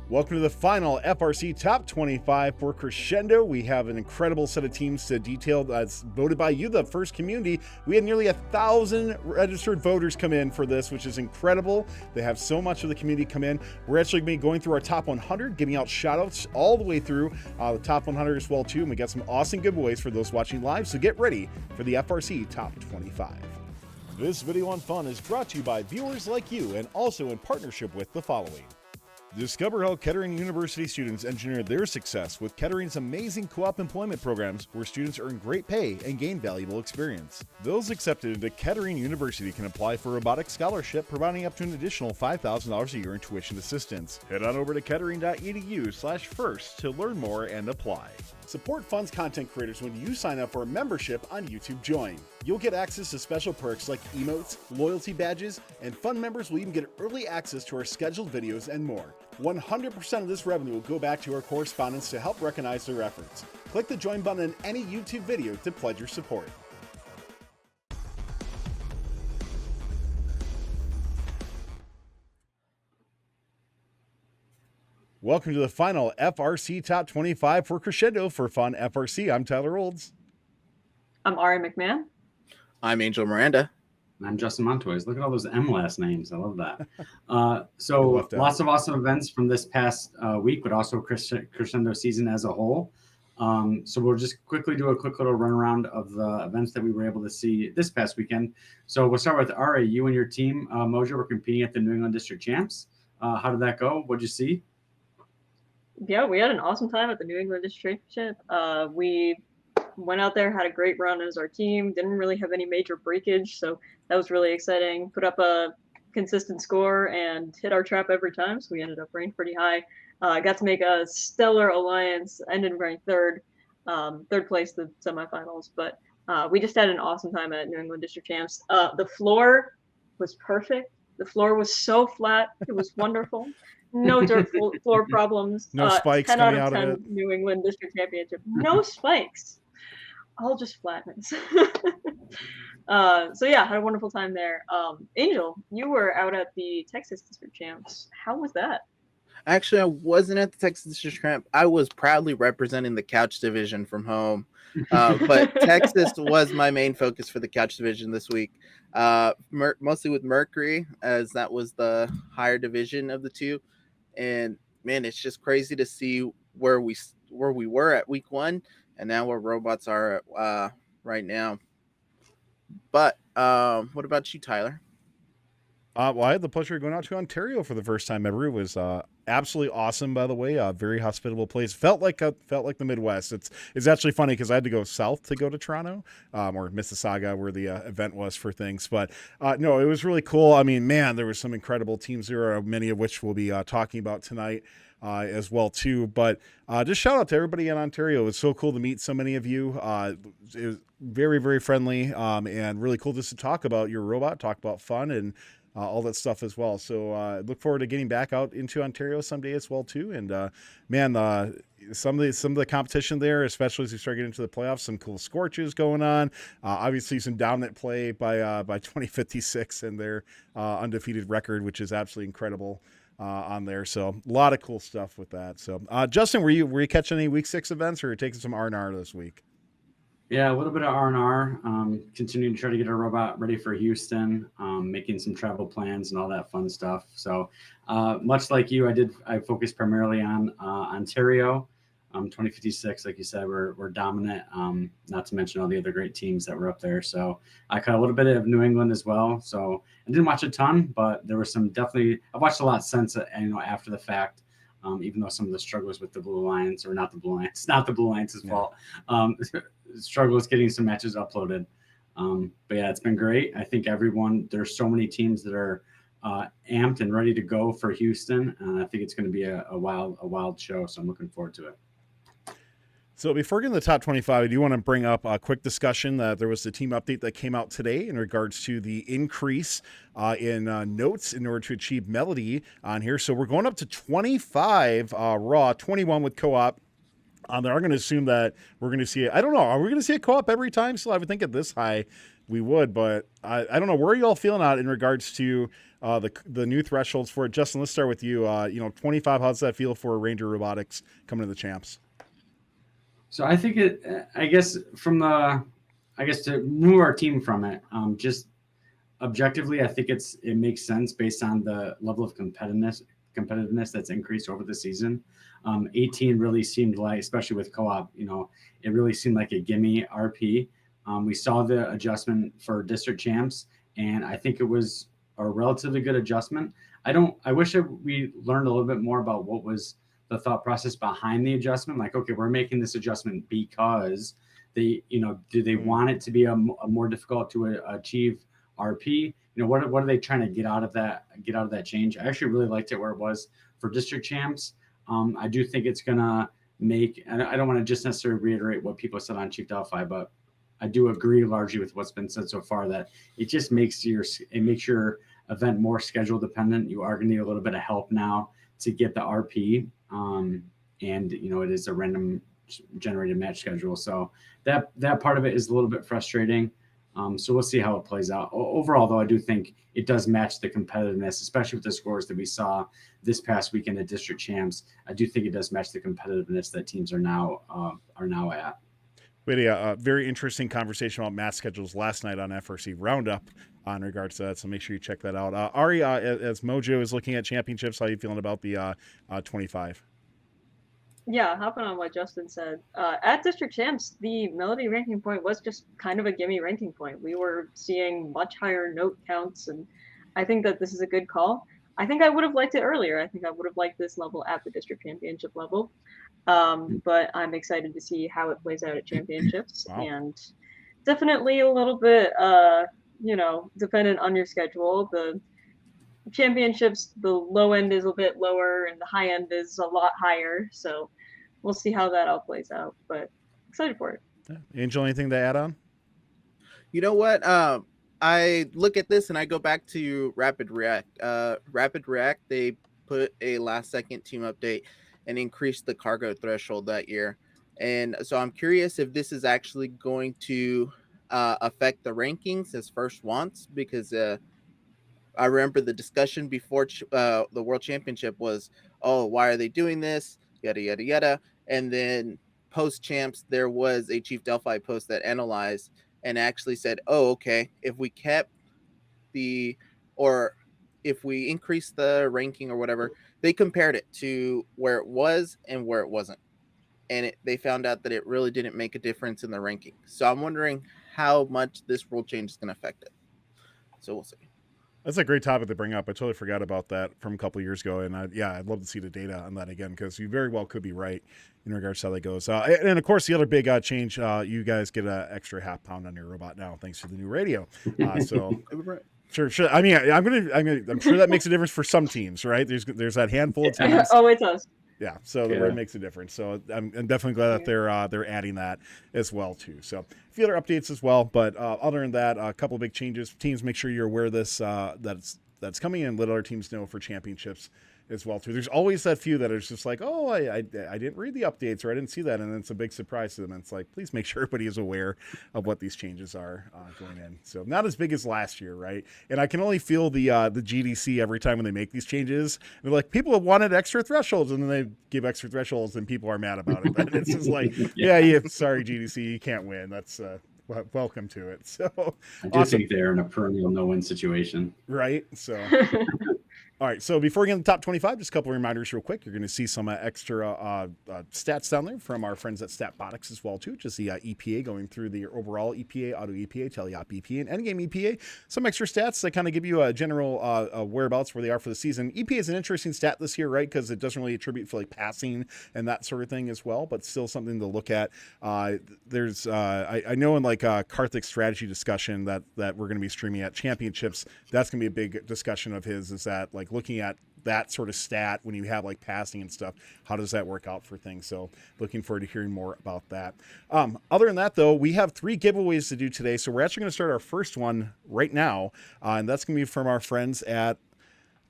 Welcome to the final FRC Top 25 for Crescendo. We have an incredible set of teams to detail that's voted by you, the first community. We had nearly 1,000 registered voters come in for this, which is incredible. They have so much of the community come in. We're actually going to be going through our top 100, giving out shoutouts all the way through the top 100 as well too. And we got some awesome giveaways for those watching live. So get ready for the FRC Top 25. This video on fun is brought to you by viewers like you and also in partnership with the following. Discover how Kettering University students engineer their success with Kettering's amazing co-op employment programs where students earn great pay and gain valuable experience. Those accepted into Kettering University can apply for a robotics scholarship, providing up to an additional $5,000 a year in tuition assistance. Head on over to kettering.edu/first to learn more and apply. Support Fun's content creators when you sign up for a membership on YouTube Join. You'll get access to special perks like emotes, loyalty badges, and Fun members will even get early access to our scheduled videos and more. 100% of this revenue will go back to our correspondents to help recognize their efforts. Click the join button in any YouTube video to pledge your support. Welcome to the final FRC Top 25 for Crescendo for Fun FRC. I'm Tyler Olds. I'm Ari McMahon. I'm Angel Miranda. And I'm Justin Montoys. Look at all those M last names. I love that. So lots of awesome events from this past week, but also Crescendo season as a whole. So we'll just quickly do a quick little run around of the events that we were able to see this past weekend. So we'll start with Ari. You and your team, Mojo, were competing at the New England District Champs. How did that go? What'd you see? Yeah, we had an awesome time at the New England District Championship. We went out there, had a great run as our team, didn't really have any major breakage, so that was really exciting. Put up a consistent score and hit our trap every time, so we ended up ranked pretty high. Got to make a stellar alliance, ended ranked third place the semifinals, but we just had an awesome time at New England District Champs. The floor was perfect. The floor was so flat. It was wonderful. No dirt floor problems. No spikes 10 coming out of 10 out of it. New England District Championship. No spikes. All just flatness. So yeah, had a wonderful time there. Angel, you were out at the Texas District Champs. How was that? Actually, I wasn't at the Texas District Champ. I was proudly representing the couch division from home. But Texas was my main focus for the couch division this week. Mostly with Mercury, as that was the higher division of the two. And man, it's just crazy to see where we were at week one and now where robots are right now. But what about you, Tyler? Well, I had the pleasure of going out to Ontario for the first time ever. It was absolutely awesome, by the way. A very hospitable place. Felt like the Midwest. It's actually funny because I had to go south to go to Toronto or Mississauga, where the event was for things. But no, it was really cool. I mean, man, there were some incredible teams there, many of which we'll be talking about tonight. As well too, but just shout out to everybody in Ontario. It was so cool to meet so many of you. It was very, very friendly and really cool just to talk about your robot, talk about fun and all that stuff as well. So look forward to getting back out into Ontario someday as well too. And man, some of the competition there, especially as we start getting into the playoffs, some cool scorches going on. Obviously, some dominant play by 2056 and their undefeated record, which is absolutely incredible. On there, so a lot of cool stuff with that. So, Justin, were you catching any week 6 events, or taking some R&R this week? Yeah, a little bit of R&R. Continuing to try to get our robot ready for Houston, making some travel plans and all that fun stuff. So, much like you, I focused primarily on Ontario. 2056, like you said, we're dominant. Not to mention all the other great teams that were up there. So I caught a little bit of New England as well. So I didn't watch a ton, but there was some definitely. I've watched a lot since, after the fact. Even though some of the struggles with the Blue Alliance, or not the Blue Alliance, it's not the Blue Alliance's fault. Struggles getting some matches uploaded. But yeah, it's been great. I think there's so many teams that are amped and ready to go for Houston. I think it's going to be a wild show. So I'm looking forward to it. So before getting to the top 25, I do want to bring up a quick discussion that there was the team update that came out today in regards to the increase in notes in order to achieve melody on here. So we're going up to 25 raw, 21 with co-op. They're going to assume that we're going to see it. I don't know. Are we going to see a co-op every time? So I would think at this high we would, but I don't know. Where are you all feeling out in regards to the new thresholds for it? Justin, let's start with you. 25, how's that feel for Ranger Robotics coming to the champs? So I think to move our team from it, just objectively, I think it makes sense based on the level of competitiveness that's increased over the season. 18 really seemed like, especially with co-op, it really seemed like a gimme RP. We saw the adjustment for district champs, and I think it was a relatively good adjustment. I wish we learned a little bit more about what was the thought process behind the adjustment. Like, okay, we're making this adjustment because do they want it to be a more difficult to achieve RP? What are they trying to get out of that change? I actually really liked it where it was for district champs. I do think it's gonna make, and I don't want to just necessarily reiterate what people said on Chief Delphi, but I do agree largely with what's been said so far, that it just makes your event more schedule dependent. You are going to need a little bit of help now to get the RP, and it is a random generated match schedule, so that part of it is a little bit frustrating. So we'll see how it plays out. Overall, though, I do think it does match the competitiveness, especially with the scores that we saw this past weekend at district champs. I do think it does match the competitiveness that teams are now at. We had a very interesting conversation about match schedules last night on FRC Roundup in regards to that, so make sure you check that out. Ari, as Mojo is looking at championships, how are you feeling about the 25? Yeah, hopping on what Justin said. At district champs, the Melody ranking point was just kind of a gimme ranking point. We were seeing much higher note counts, and I think that this is a good call. I think I would have liked it earlier. I think I would have liked this level at the district championship level. But I'm excited to see how it plays out at championships. Wow. And definitely a little bit, dependent on your schedule. The championships, the low end is a bit lower and the high end is a lot higher. So we'll see how that all plays out, but excited for it. Yeah. Angel, anything to add on? You know what? I look at this and I go back to Rapid React. Rapid React, they put a last second team update and increased the cargo threshold that year. And so I'm curious if this is actually going to affect the rankings as first wants, because I remember the discussion before the World Championship was, oh, why are they doing this? Yada, yada, yada. And then post champs, there was a Chief Delphi post that analyzed and actually said, oh, okay, if we increased the ranking or whatever, they compared it to where it was and where it wasn't. And they found out that it really didn't make a difference in the ranking. So I'm wondering how much this rule change is going to affect it. So we'll see. That's a great topic to bring up. I totally forgot about that from a couple of years ago. And I'd love to see the data on that again, because you very well could be right in regards to how that goes. And of course, the other big change, you guys get an extra half pound on your robot now, thanks to the new radio. So sure. I mean, I'm sure that makes a difference for some teams, right? There's that handful of teams. Oh, it does. Yeah, so the red makes a difference. So I'm definitely glad that they're adding that as well too. So a few other updates as well, but other than that, a couple of big changes. Teams, make sure you're aware of this. That's coming in. Let other teams know for championships as well too. There's always that few that are just like, oh, I didn't read the updates, or I didn't see that, and it's a big surprise to them. And it's like, please make sure everybody is aware of what these changes are going in. So not as big as last year, right? And I can only feel the GDC every time when they make these changes. They're like, people have wanted extra thresholds, and then they give extra thresholds, and people are mad about it. But it's just like, sorry GDC, you can't win. That's welcome to it. So I do think they're in a perennial no-win situation, right? So. All right, so before we get into the top 25, just a couple of reminders real quick. You're going to see some extra stats down there from our friends at Statbotics as well, too. Just the EPA going through the overall EPA, auto EPA, teleop EPA, and endgame EPA. Some extra stats that kind of give you a general whereabouts where they are for the season. EPA is an interesting stat this year, right, because it doesn't really attribute for like passing and that sort of thing as well, but still something to look at. There's I know in like Karthik's strategy discussion that we're going to be streaming at championships, that's going to be a big discussion of his, is that like looking at that sort of stat when you have like passing and stuff, how does that work out for things? So looking forward to hearing more about that. Other than that, though, we have 3 giveaways to do today. So we're actually going to start our first one right now, and that's going to be from our friends at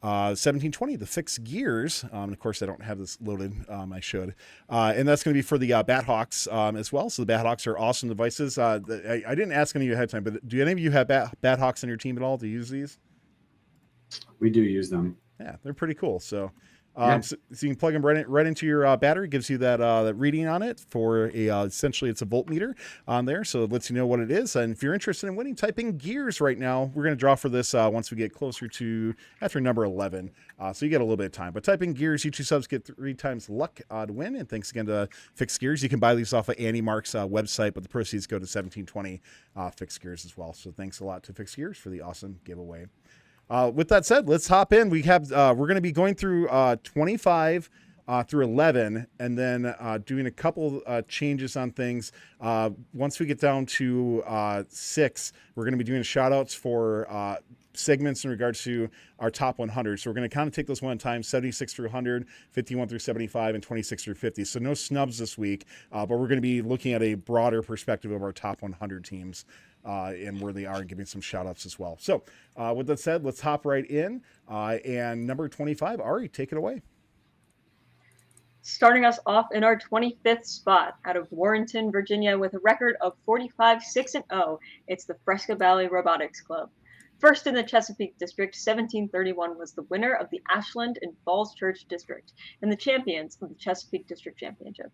1720, the fixed gears. Of course, I don't have this loaded. I should. And that's going to be for the Bathawks as well. So the Bathawks are awesome devices. I didn't ask any of you ahead of time, but do any of you have Bathawks on your team at all to use these? We do use them. Yeah, they're pretty cool. So, Yeah. so you can plug them right into your battery. It gives you that reading on it for essentially it's a voltmeter on there, so it lets you know what it is. And if you're interested in winning, type in gears right now. We're going to draw for this once we get closer to after number 11, so you get a little bit of time. But type in gears. You 2 subs get 3 times luck to win. And thanks again to Fixed Gears. You can buy these off of Andy Mark's website, but the proceeds go to 1720 Fixed Gears as well. So thanks a lot to Fixed Gears for the awesome giveaway. With that said, let's hop in. We have we're going to be going through 25 through 11, and then doing a couple changes on things. Once we get down to 6, we're going to be doing shout outs for segments in regards to our top 100. So we're going to kind of take those one at a time: 76 through 100, 51 through 75, and 26 through 50. So no snubs this week, but we're going to be looking at a broader perspective of our top 100 teams. And where they are, and giving some shout outs as well. So with that said, let's hop right in. And number 25, Ari, take it away. Starting us off in our 25th spot out of Warrenton, Virginia, with a record of 45-6-0, it's the Fresca Valley Robotics Club. First in the Chesapeake District, 1731 was the winner of the Ashland and Falls Church District and the champions of the Chesapeake District Championship.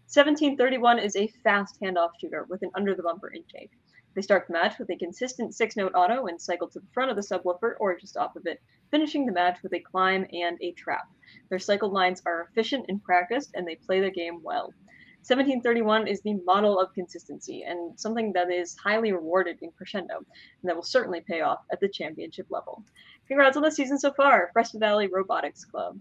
1731 is a fast handoff shooter with an under-the-bumper intake. They start the match with a consistent 6-note auto and cycle to the front of the subwoofer or just off of it, finishing the match with a climb and a trap. Their cycle lines are efficient and practiced, and they play the game well. 1731 is the model of consistency and something that is highly rewarded in Crescendo, and that will certainly pay off at the championship level. Congrats on the season so far, Fresca Valley Robotics Club.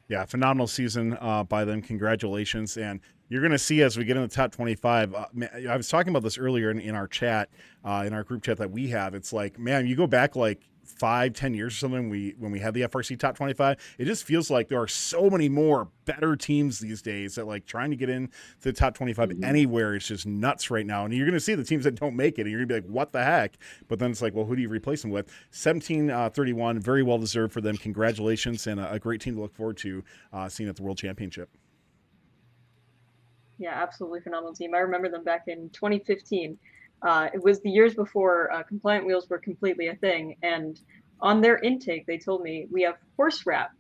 Yeah, phenomenal season by them. Congratulations. And you're going to see as we get in the top 25, I was talking about this earlier in our chat, in our group chat that we have. It's like, man, you go back like 5-10 years or something, when we had the FRC top 25, it just feels like there are so many more better teams these days that like trying to get into the top 25 anywhere is just nuts right now. And you're going to see the teams that don't make it, and you're going to be like, what the heck? But then it's like, well, who do you replace them with? 1731, very well deserved for them. Congratulations, and a great team to look forward to seeing at the World Championship. Yeah, absolutely phenomenal team. I remember them back in 2015. It was the years before compliant wheels were completely a thing. And on their intake, they told me we have horse wrap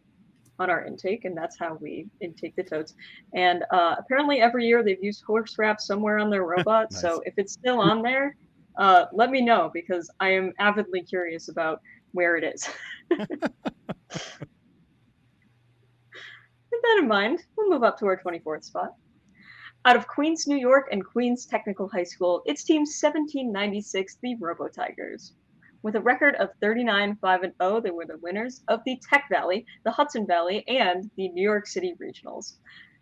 on our intake, and that's how we intake the totes. And apparently every year they've used horse wrap somewhere on their robot. Nice. So if it's still on there, let me know, because I am avidly curious about where it is. With that in mind, we'll move up to our 24th spot. Out of Queens, New York, and Queens Technical High School, it's Team 1796, the Robo Tigers. With a record of 39-5-0, they were the winners of the Tech Valley, the Hudson Valley, and the New York City Regionals.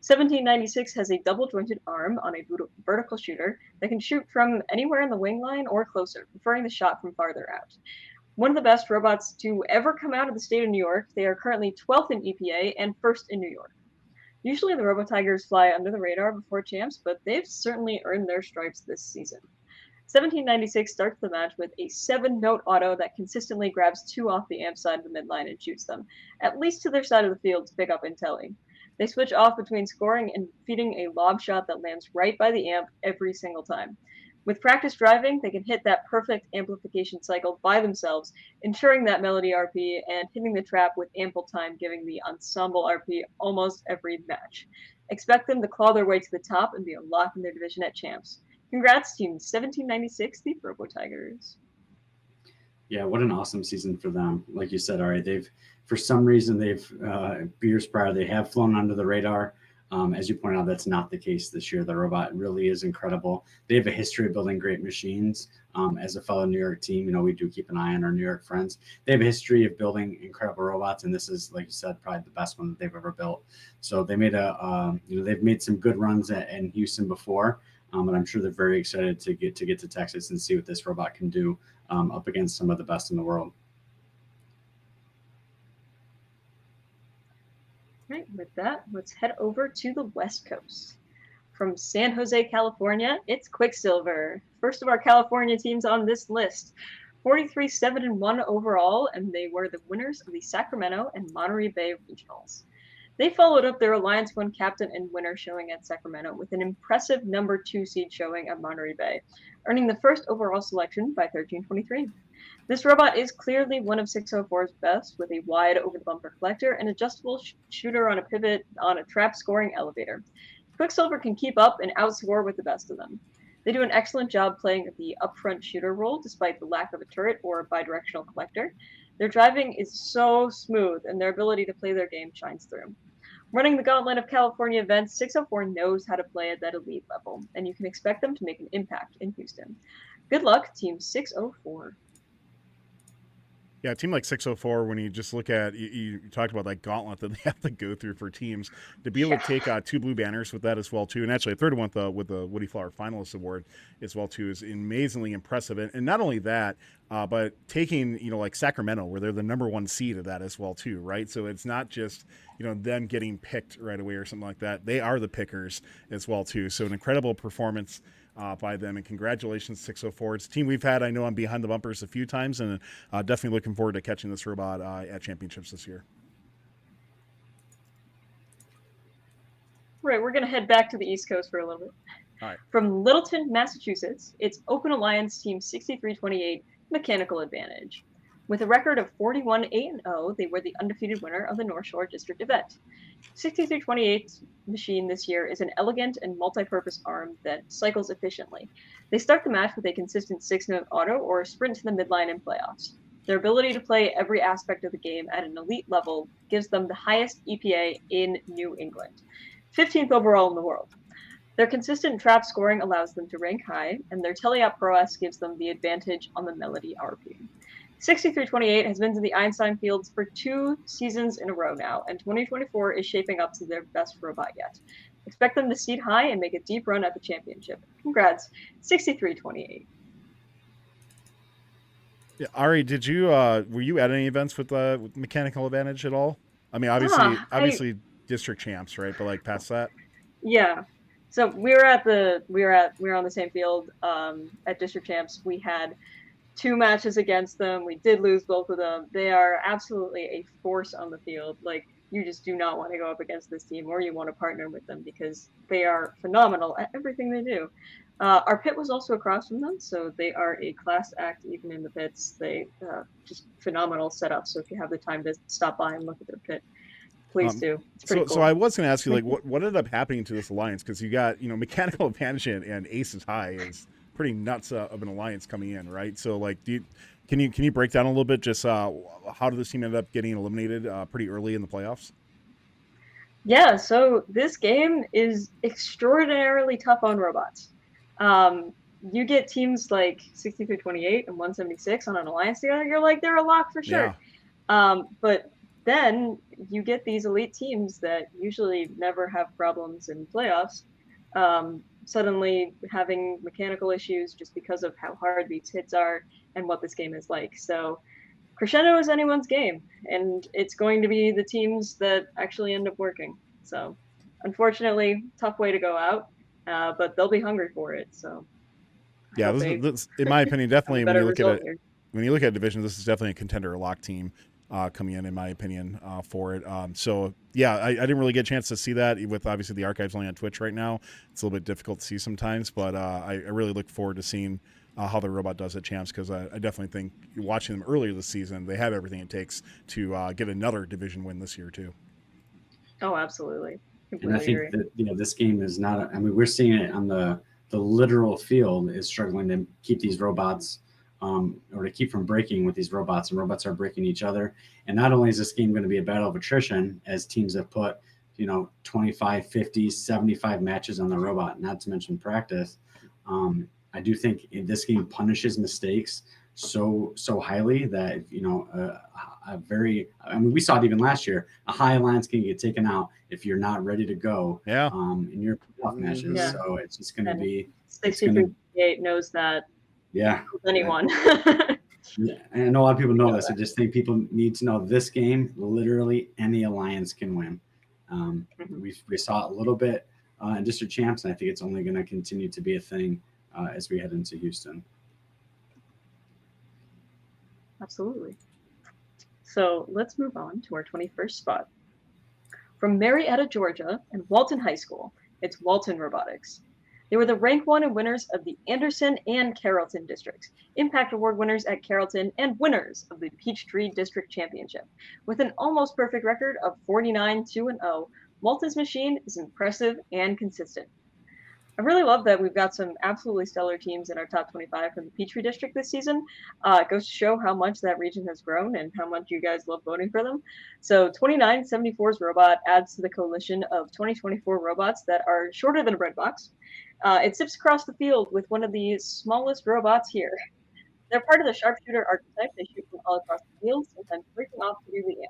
1796 has a double-jointed arm on a vertical shooter that can shoot from anywhere in the wing line or closer, preferring the shot from farther out. One of the best robots to ever come out of the state of New York, they are currently 12th in EPA and 1st in New York. Usually the Robo Tigers fly under the radar before champs, but they've certainly earned their stripes this season. 1796 starts the match with a 7-note auto that consistently grabs 2 off the amp side of the midline and shoots them, at least to their side of the field to pick up intelli. They switch off between scoring and feeding a lob shot that lands right by the amp every single time. With practice driving, they can hit that perfect amplification cycle by themselves, ensuring that melody RP and hitting the trap with ample time, giving the ensemble RP almost every match. Expect them to claw their way to the top and be a lock in their division at champs. Congrats, Team 1796, the Robo Tigers. Yeah, what an awesome season for them. Like you said, Ari, for some reason, years prior, they have flown under the radar. As you pointed out, that's not the case this year. The robot really is incredible. They have a history of building great machines. As a fellow New York team, we do keep an eye on our New York friends. They have a history of building incredible robots, and this is, like you said, probably the best one that they've ever built. So they made they've made some good runs in Houston before, and I'm sure they're very excited to get to Texas and see what this robot can do up against some of the best in the world. Right, with that, let's head over to the West Coast. From San Jose, California, it's Quicksilver, first of our California teams on this list. 43-7-1 overall, and they were the winners of the Sacramento and Monterey Bay regionals. They followed up their Alliance 1 captain and winner showing at Sacramento with an impressive number 2 seed showing at Monterey Bay, earning the first overall selection by 1323. This robot is clearly one of 604's best, with a wide over-the-bumper collector and adjustable shooter on a pivot on a trap scoring elevator. Quicksilver can keep up and outscore with the best of them. They do an excellent job playing the upfront shooter role despite the lack of a turret or a bidirectional collector. Their driving is so smooth, and their ability to play their game shines through. Running the gauntlet of California events, 604 knows how to play at that elite level, and you can expect them to make an impact in Houston. Good luck, Team 604. Yeah, a team like 604, when you just look at, you talked about that gauntlet that they have to go through for teams, to be able to take 2 blue banners with that as well, too, and actually a third one with the Woody Flower Finalist Award as well, too, is amazingly impressive. And not only that, but taking, like Sacramento, where they're the number 1 seed of that as well, too, right? So it's not just, them getting picked right away or something like that. They are the pickers as well, too. So an incredible performance by them, and congratulations 604. It's a team we've had, I know, on Behind the Bumpers a few times, and definitely looking forward to catching this robot at championships this year. Right, we're going to head back to the East Coast for a little bit. All right. From Littleton, Massachusetts, it's Open Alliance Team 6328 Mechanical Advantage. With a record of 41-8-0, they were the undefeated winner of the North Shore District event. 6328's machine this year is an elegant and multi-purpose arm that cycles efficiently. They start the match with a consistent 6-note auto or sprint to the midline in playoffs. Their ability to play every aspect of the game at an elite level gives them the highest EPA in New England, 15th overall in the world. Their consistent trap scoring allows them to rank high, and their teleop prowess gives them the advantage on the Melody RP. 6328 has been to the Einstein Fields for 2 seasons in a row now, and 2024 is shaping up to their best robot yet. Expect them to seed high and make a deep run at the championship. Congrats, 6328. Yeah, Ari, did you were you at any events with Mechanical Advantage at all? I mean, obviously district champs, right? But like past that? Yeah. So we were on the same field at district champs. We had 2 matches against them. We did lose both of them. They are absolutely a force on the field. Like, you just do not want to go up against this team, or you want to partner with them, because they are phenomenal at everything they do. Our pit was also across from them, so they are a class act even in the pits. They just phenomenal setup. So if you have the time to stop by and look at their pit, please do. It's pretty cool. So I was going to ask you, like, what ended up happening to this alliance? Because you got, Mechanical Advantage and Aces High is pretty nuts of an alliance coming in, right? So, like, can you break down a little bit just how did this team end up getting eliminated pretty early in the playoffs? Yeah, so this game is extraordinarily tough on robots. You get teams like 6328 and 176 on an alliance together, you're like, they're a lock for sure. Yeah. But then you get these elite teams that usually never have problems in playoffs, suddenly having mechanical issues just because of how hard these hits are and what this game is like. So Crescendo is anyone's game, and it's going to be the teams that actually end up working. So unfortunately, tough way to go out, but they'll be hungry for it. So yeah, this, in my opinion, definitely when you look at divisions, this is definitely a contender or lock team coming in my opinion, for it. So yeah, I didn't really get a chance to see that with obviously the archives only on Twitch right now. It's a little bit difficult to see sometimes, but I really look forward to seeing how the robot does at champs, because I definitely think watching them earlier this season, they have everything it takes to get another division win this year too. Oh, absolutely. And I think that this game is not. I mean, we're seeing it on the literal field is struggling to keep these robots, or to keep from breaking with these robots, and robots are breaking each other. And not only is this game going to be a battle of attrition, as teams have put 25, 50, 75 matches on the robot, not to mention practice. I do think this game punishes mistakes so highly that we saw it even last year. A high alliance can get taken out if you're not ready to go. Yeah. In your playoff matches. Yeah. So it's just going to be 6328 knows that. Yeah. Anyone. Yeah. And I know a lot of people know this. I just think people need to know this game. Literally any alliance can win. We saw it a little bit in district champs, and I think it's only going to continue to be a thing as we head into Houston. Absolutely. So let's move on to our 21st spot. From Marietta, Georgia, and Walton High School, it's Walton Robotics. They were the rank 1 and winners of the Anderson and Carrollton districts, Impact Award winners at Carrollton, and winners of the Peachtree District Championship. With an almost perfect record of 49-2-0, Walton's machine is impressive and consistent. I really love that we've got some absolutely stellar teams in our top 25 from the Peachtree District this season. It goes to show how much that region has grown and how much you guys love voting for them. So 2974's robot adds to the coalition of 2024 robots that are shorter than a bread box. It zips across the field with one of the smallest robots here. They're part of the sharpshooter archetype. They shoot from all across the field, sometimes breaking off to do the air.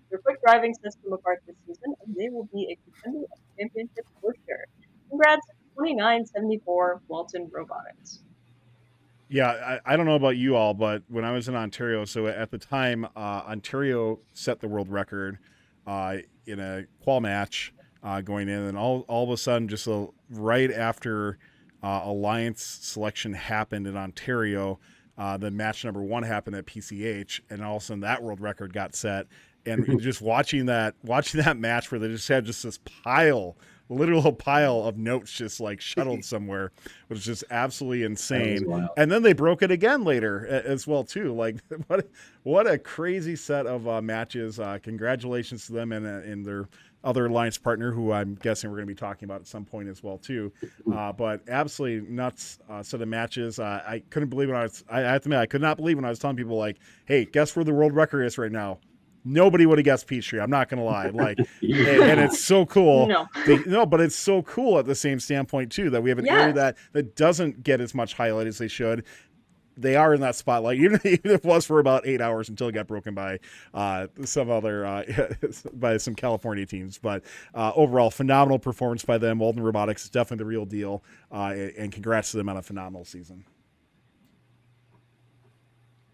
Their quick driving sets them apart this season, and they will be a contender of the championship for sure. Congrats, 2974 Walton Robotics. Yeah, I don't know about you all, but when I was in Ontario, so at the time, Ontario set the world record in a qual match going in, and all of a sudden, just right after Alliance selection happened in Ontario, the match number 1 happened at PCH, and all of a sudden that world record got set. And just watching that match where they just had just this literal pile of notes just like shuttled somewhere was just absolutely insane. And then they broke it again later as well too. Like what a crazy set of matches. Congratulations to them and their other alliance partner, who I'm guessing we're going to be talking about at some point as well too. But absolutely nuts set of matches. I couldn't believe I have to admit, I could not believe when I was telling people like, hey, guess where the world record is right now. Nobody would have guessed Peachtree. I'm not going to lie. Like, and it's so cool. No, but it's so cool at the same standpoint too, that we have an area that doesn't get as much highlight as they should. They are in that spotlight, even if it was for about 8 hours until it got broken by some other by some California teams. But overall, phenomenal performance by them. Walton Robotics is definitely the real deal, and congrats to them on a phenomenal season.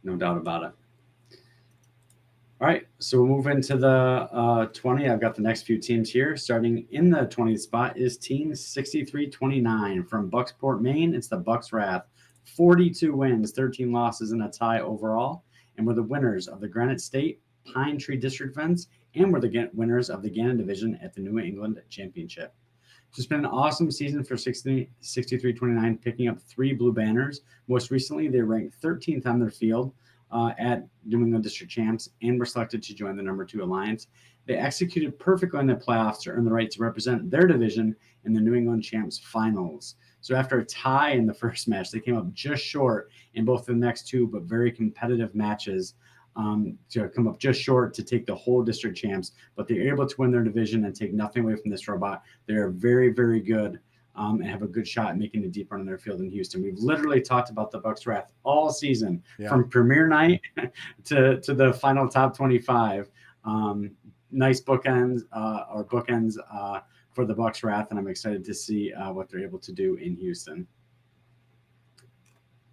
No doubt about it. All right, so we'll move into the 20. I've got the next few teams here. Starting in the 20th spot is Team 6329 from Bucksport, Maine. It's the Bucks Wrath. 42 wins, 13 losses, and a tie overall. And we're the winners of the Granite State Pine Tree District events, and we're the winners of the Gannon Division at the New England Championship. It's been an awesome season for 6329, picking up 3 blue banners. Most recently, they ranked 13th on their field at New England District Champs, and were selected to join the number 2 alliance. They executed perfectly in the playoffs to earn the right to represent their division in the New England Champs finals. So after a tie in the first match, they came up just short in both the next 2, but very competitive matches to come up just short to take the whole district champs. But they're able to win their division and take nothing away from this robot. They are very, very good. And have a good shot at making a deep run in their field in Houston. We've literally talked about the Bucks Wrath all season, from premiere night to the final top 25. Nice bookends for the Bucks Wrath, and I'm excited to see what they're able to do in Houston.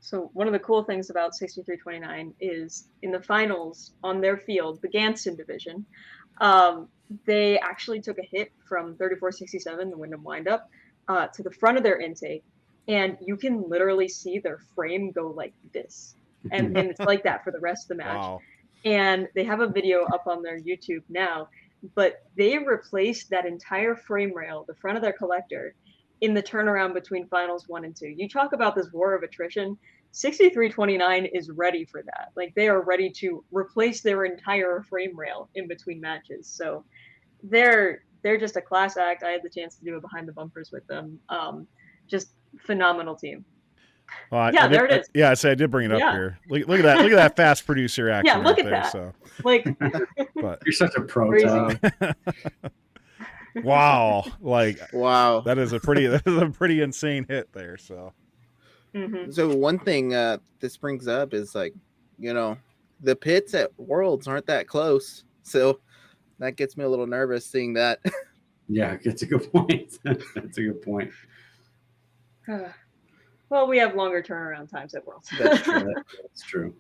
So one of the cool things about 6329 is in the finals on their field, the Ganston division, they actually took a hit from 3467, the Wyndham windup, to the front of their intake, and you can literally see their frame go like this, and it's like that for the rest of the match. Wow. And they have a video up on their YouTube now, but they replaced that entire frame rail, the front of their collector, in the turnaround between finals 1 and 2. You talk about this war of attrition. 6329 is ready for that. Like, they are ready to replace their entire frame rail in between matches. So they're just a class act. I had the chance to do a behind the bumpers with them. Just phenomenal team. Well, there it is. Yeah, so I did bring it up here. Look at that. Look at that fast producer action. Yeah, look right at there, that. So. Like, But you're such a pro. Wow, like wow, that is a pretty insane hit there. So, So one thing this brings up is, like, the pits at Worlds aren't that close, so that gets me a little nervous seeing that. Yeah, it's a good point. That's a good point. Well, we have longer turnaround times at Worlds. That's true. That's true.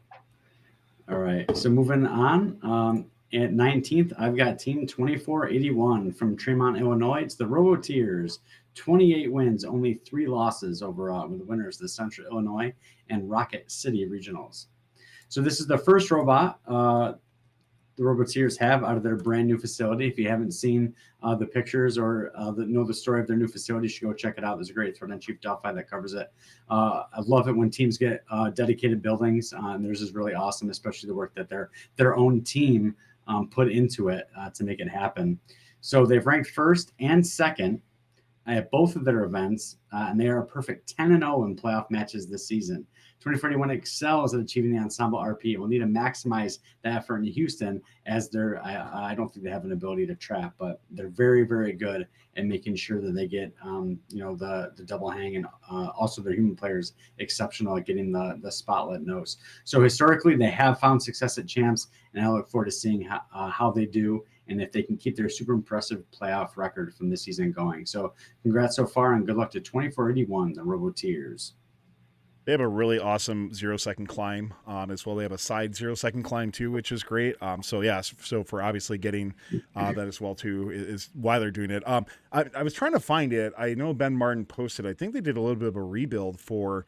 All right, so moving on. At 19th, I've got Team 2481 from Tremont, Illinois. It's the Robotics. 28 wins, only 3 losses overall, with the winners the Central Illinois and Rocket City Regionals. So this is the first robot the Robotiers have out of their brand new facility. If you haven't seen the pictures or know the story of their new facility, you should go check it out. There's a great thread on Chief Delphi that covers it. I love it when teams get dedicated buildings, and theirs is really awesome, especially the work that their own team put into it to make it happen. So they've ranked first and second at both of their events, and they are a perfect 10-0 in playoff matches this season. 2041 excels at achieving the ensemble RP and will need to maximize that effort in Houston, as I don't think they have an ability to trap, but they're very, very good at making sure that they get the double hang, and also their human players exceptional at getting the spotlit nose. So historically they have found success at champs, and I look forward to seeing how they do and if they can keep their super impressive playoff record from this season going. So congrats so far, and good luck to 2481, the Robotiers. They have a really awesome 0-second climb as well. They have a side 0-second climb too, which is great. So for obviously getting that as well too is why they're doing it. I was trying to find it. I know Ben Martin posted, I think they did a little bit of a rebuild for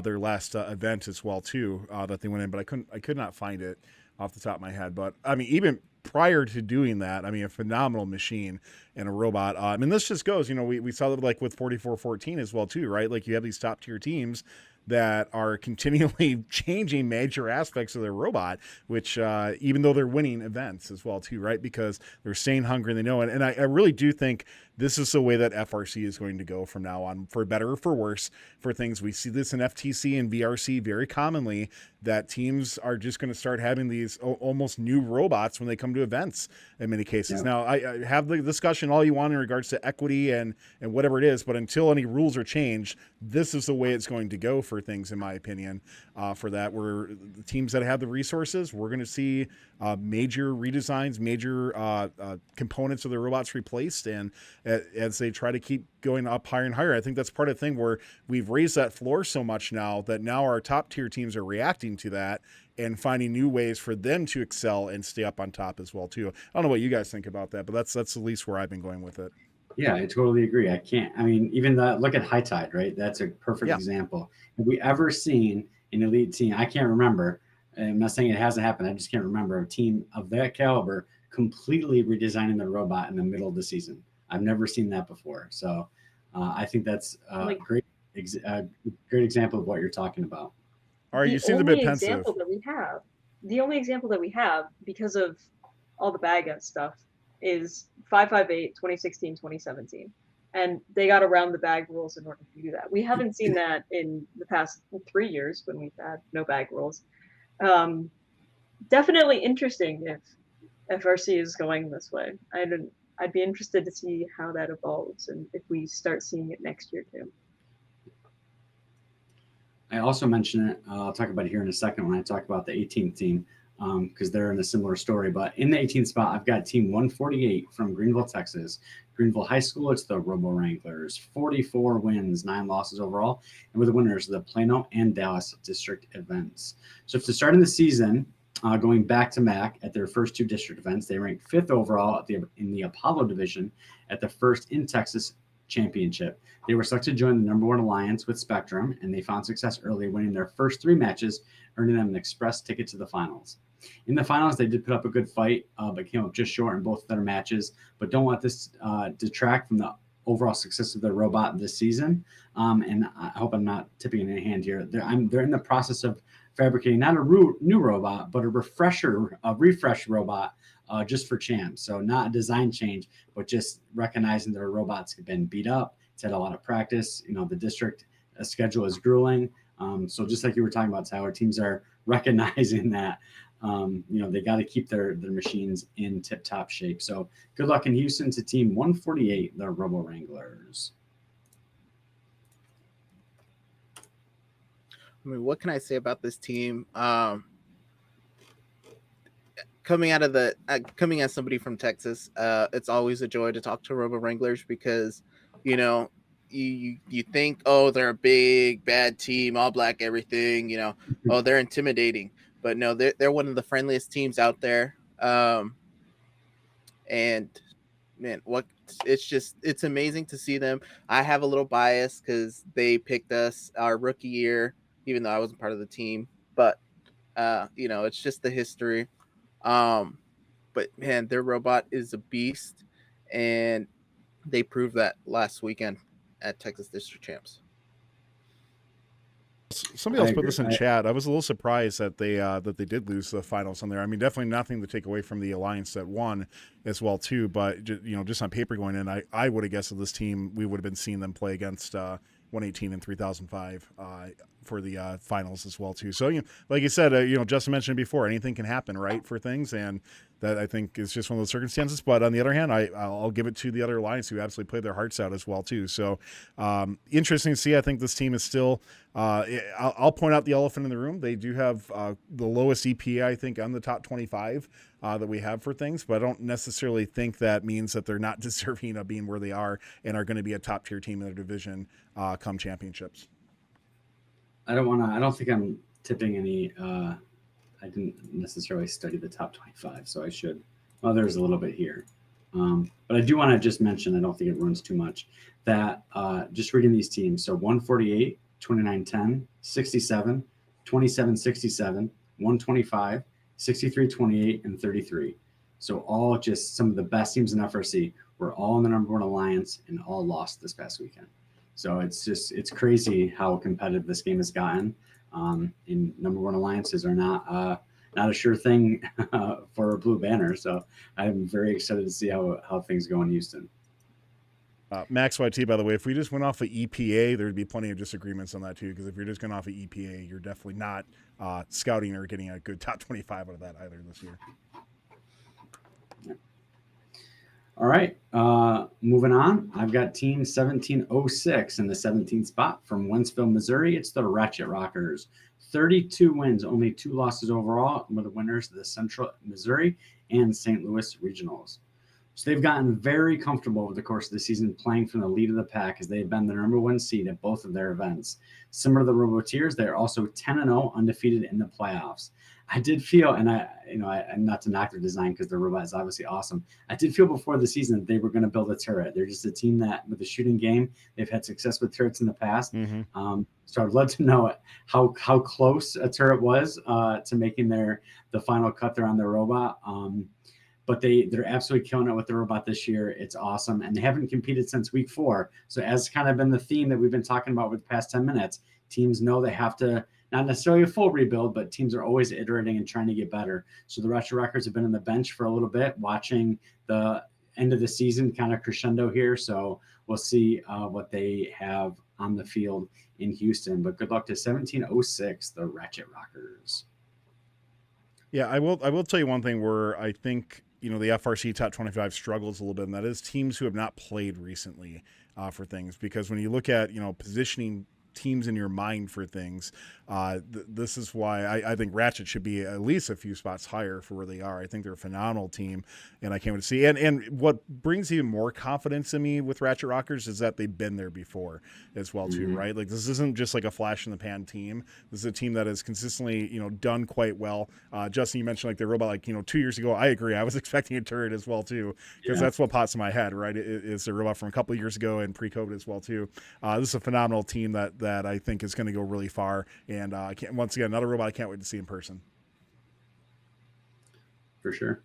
their last event as well too that they went in, but I could not find it off the top of my head. But I mean, even prior to doing that, I mean, a phenomenal machine and a robot. And this just goes, we saw that like with 4414 as well too, right? Like you have these top tier teams that are continually changing major aspects of their robot, which even though they're winning events as well too, right? Because they're staying hungry and they know it. And I really do think this is the way that FRC is going to go from now on, for better or for worse, for things. We see this in FTC and VRC very commonly, that teams are just going to start having these almost new robots when they come to events in many cases. Yeah. Now, I have the discussion all you want in regards to equity and whatever it is, but until any rules are changed, this is the way it's going to go for things, in my opinion, for that. Where the teams that have the resources, we're going to see major redesigns, major components of the robots replaced, and as they try to keep going up higher and higher. I think that's part of the thing where we've raised that floor so much now that now our top tier teams are reacting to that and finding new ways for them to excel and stay up on top as well too. I don't know what you guys think about that, but that's at least where I've been going with it. Yeah, I totally agree. Even look at High Tide, right? That's a perfect example. Have we ever seen an elite team? I can't remember. I'm not saying it hasn't happened. I just can't remember a team of that caliber completely redesigning the robot in the middle of the season. I've never seen that before. So I think that's a great example of what you're talking about. All right, you seem a bit pensive. The only example that we have, because of all the BAGA stuff, is 558, 2016, 2017. And they got around the bag rules in order to do that. We haven't seen that in the past 3 years when we've had no bag rules. Definitely interesting if FRC is going this way. I'd be interested to see how that evolves and if we start seeing it next year too. I also mentioned it. I'll talk about it here in a second when I talk about the 18th team, because they're in a similar story. But in the 18th spot, I've got team 148 from Greenville, Texas. Greenville High School, it's the Robo Wranglers. 44 wins, 9 losses overall. And we're the winners of the Plano and Dallas district events. So to start in the season, going back to back at their first 2 district events, they ranked 5th overall in the Apollo division at the first in Texas championship. They were selected to join the #1 alliance with Spectrum, and they found success early, winning their first 3 matches, earning them an express ticket to the finals. In the finals, they did put up a good fight, but came up just short in both of their matches. But don't let this detract from the overall success of their robot this season. And I hope I'm not tipping in any hand here. They're in the process of fabricating not a new robot, but a refresh robot just for champs. So not a design change, but just recognizing their robots have been beat up. It's had a lot of practice. The district schedule is grueling. So just like you were talking about, Tyler, teams are recognizing that, they got to keep their machines in tip-top shape. So good luck in Houston to team 148, the Robo Wranglers. I mean, what can I say about this team? Coming as somebody from Texas, it's always a joy to talk to Robo Wranglers because, you think, oh, they're a big bad team, all black everything, oh, they're intimidating, but no, they're one of the friendliest teams out there. And man, it's amazing to see them. I have a little bias because they picked us our rookie year, even though I wasn't part of the team, but It's just the history. But man, their robot is a beast, and they proved that last weekend at Texas District Champs. Somebody else put this in chat. I was a little surprised that they did lose the finals on there. I mean, definitely nothing to take away from the alliance that won as well too. But just on paper going in, I would have guessed that this team, we would have been seeing them play against 118 and 3005 for the finals as well too. So like you said, Justin mentioned before, anything can happen, right, for things, and that I think is just one of those circumstances. But on the other hand, I'll give it to the other alliance who absolutely played their hearts out as well too. So interesting to see. I think this team is still. I'll point out the elephant in the room. They do have the lowest EPA, I think, on the top 25 that we have for things, but I don't necessarily think that means that they're not deserving of being where they are and are going to be a top tier team in their division come championships. I don't think I'm tipping any. I didn't necessarily study the top 25, so I should. Well, there's a little bit here. But I do want to just mention, I don't think it ruins too much, that just reading these teams. So 148, 2910, 67, 2767, 125, 6328, and 33. So all just some of the best teams in FRC were all in the number one alliance and all lost this past weekend. So it's crazy how competitive this game has gotten. And number one alliances are not a sure thing for a blue banner. So I'm very excited to see how things go in Houston. Max YT, by the way, if we just went off of EPA, there'd be plenty of disagreements on that too. Because if you're just going off of EPA, you're definitely not scouting or getting a good top 25 out of that either this year. All right, moving on. I've got team 1706 in the 17th spot from Wentzville, Missouri. It's the Ratchet Rockers. 32 wins, only 2 losses overall, with the winners of the Central Missouri and St. Louis Regionals. So they've gotten very comfortable over the course of the season playing from the lead of the pack as they've been the number one seed at both of their events. Similar to the Robotics, they're also 10-0 undefeated in the playoffs. I did feel, and I'm not to knock their design because their robot is obviously awesome. I did feel before the season that they were going to build a turret. They're just a team that, with the shooting game, they've had success with turrets in the past. Mm-hmm. So I'd love to know how close a turret was to making the final cut there on their robot. But they're absolutely killing it with the robot this year. It's awesome. And they haven't competed since week 4. So as kind of been the theme that we've been talking about for the past 10 minutes, teams know they have to, not necessarily a full rebuild, but teams are always iterating and trying to get better. So the Ratchet Rockers have been on the bench for a little bit, watching the end of the season kind of crescendo here. So we'll see what they have on the field in Houston. But good luck to 1706, the Ratchet Rockers. Yeah, I will tell you one thing where I think, the FRC top 25 struggles a little bit, and that is teams who have not played recently for things. Because when you look at, positioning teams in your mind for things, this is why I think Ratchet should be at least a few spots higher for where they are. I think they're a phenomenal team, and I can't wait to see. And what brings even more confidence in me with Ratchet Rockers is that they've been there before as well too, mm-hmm. right? Like this isn't just like a flash in the pan team. This is a team that has consistently, done quite well. Justin, you mentioned like their robot, 2 years ago. I agree. I was expecting a turret as well too, because that's what pops in my head, right? It's a robot from a couple of years ago and pre-COVID as well too. This is a phenomenal team that I think is going to go really far. And once again, another robot I can't wait to see in person. For sure.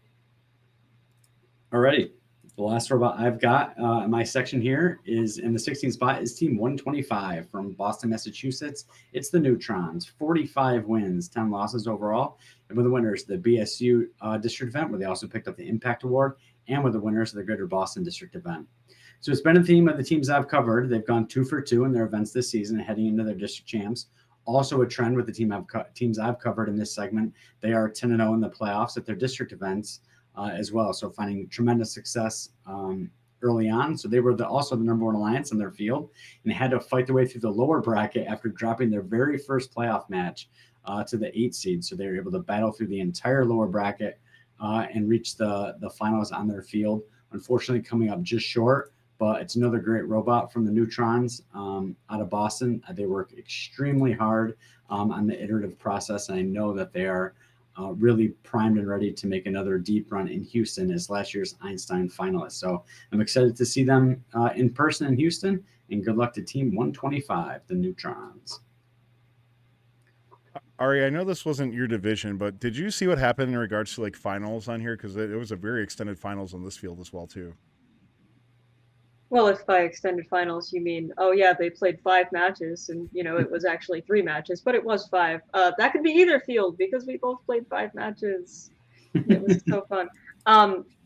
Alrighty. The last robot I've got in my section here is in the 16th spot is team 125 from Boston, Massachusetts. It's the Neutrons. 45 wins, 10 losses overall. And with the winners, the BSU district event, where they also picked up the Impact Award, and with the winners of the Greater Boston district event. So it's been a theme of the teams I've covered. They've gone 2 for 2 in their events this season, heading into their district champs. Also a trend with the teams I've covered in this segment. They are 10-0 in the playoffs at their district events as well. So finding tremendous success early on. So they were also the number one alliance in their field and had to fight their way through the lower bracket after dropping their very first playoff match to the 8 seed. So they were able to battle through the entire lower bracket and reach the finals on their field. Unfortunately, coming up just short. But it's another great robot from the Neutrons out of Boston. They work extremely hard on the iterative process, and I know that they are really primed and ready to make another deep run in Houston as last year's Einstein finalists. So I'm excited to see them in person in Houston, and good luck to Team 125, the Neutrons. Ari, I know this wasn't your division, but did you see what happened in regards to like finals on here? Because it was a very extended finals on this field as well too. Well, if by extended finals you mean, oh yeah, they played 5 matches and it was actually 3 matches, but it was 5. That could be either field because we both played 5 matches. It was so fun.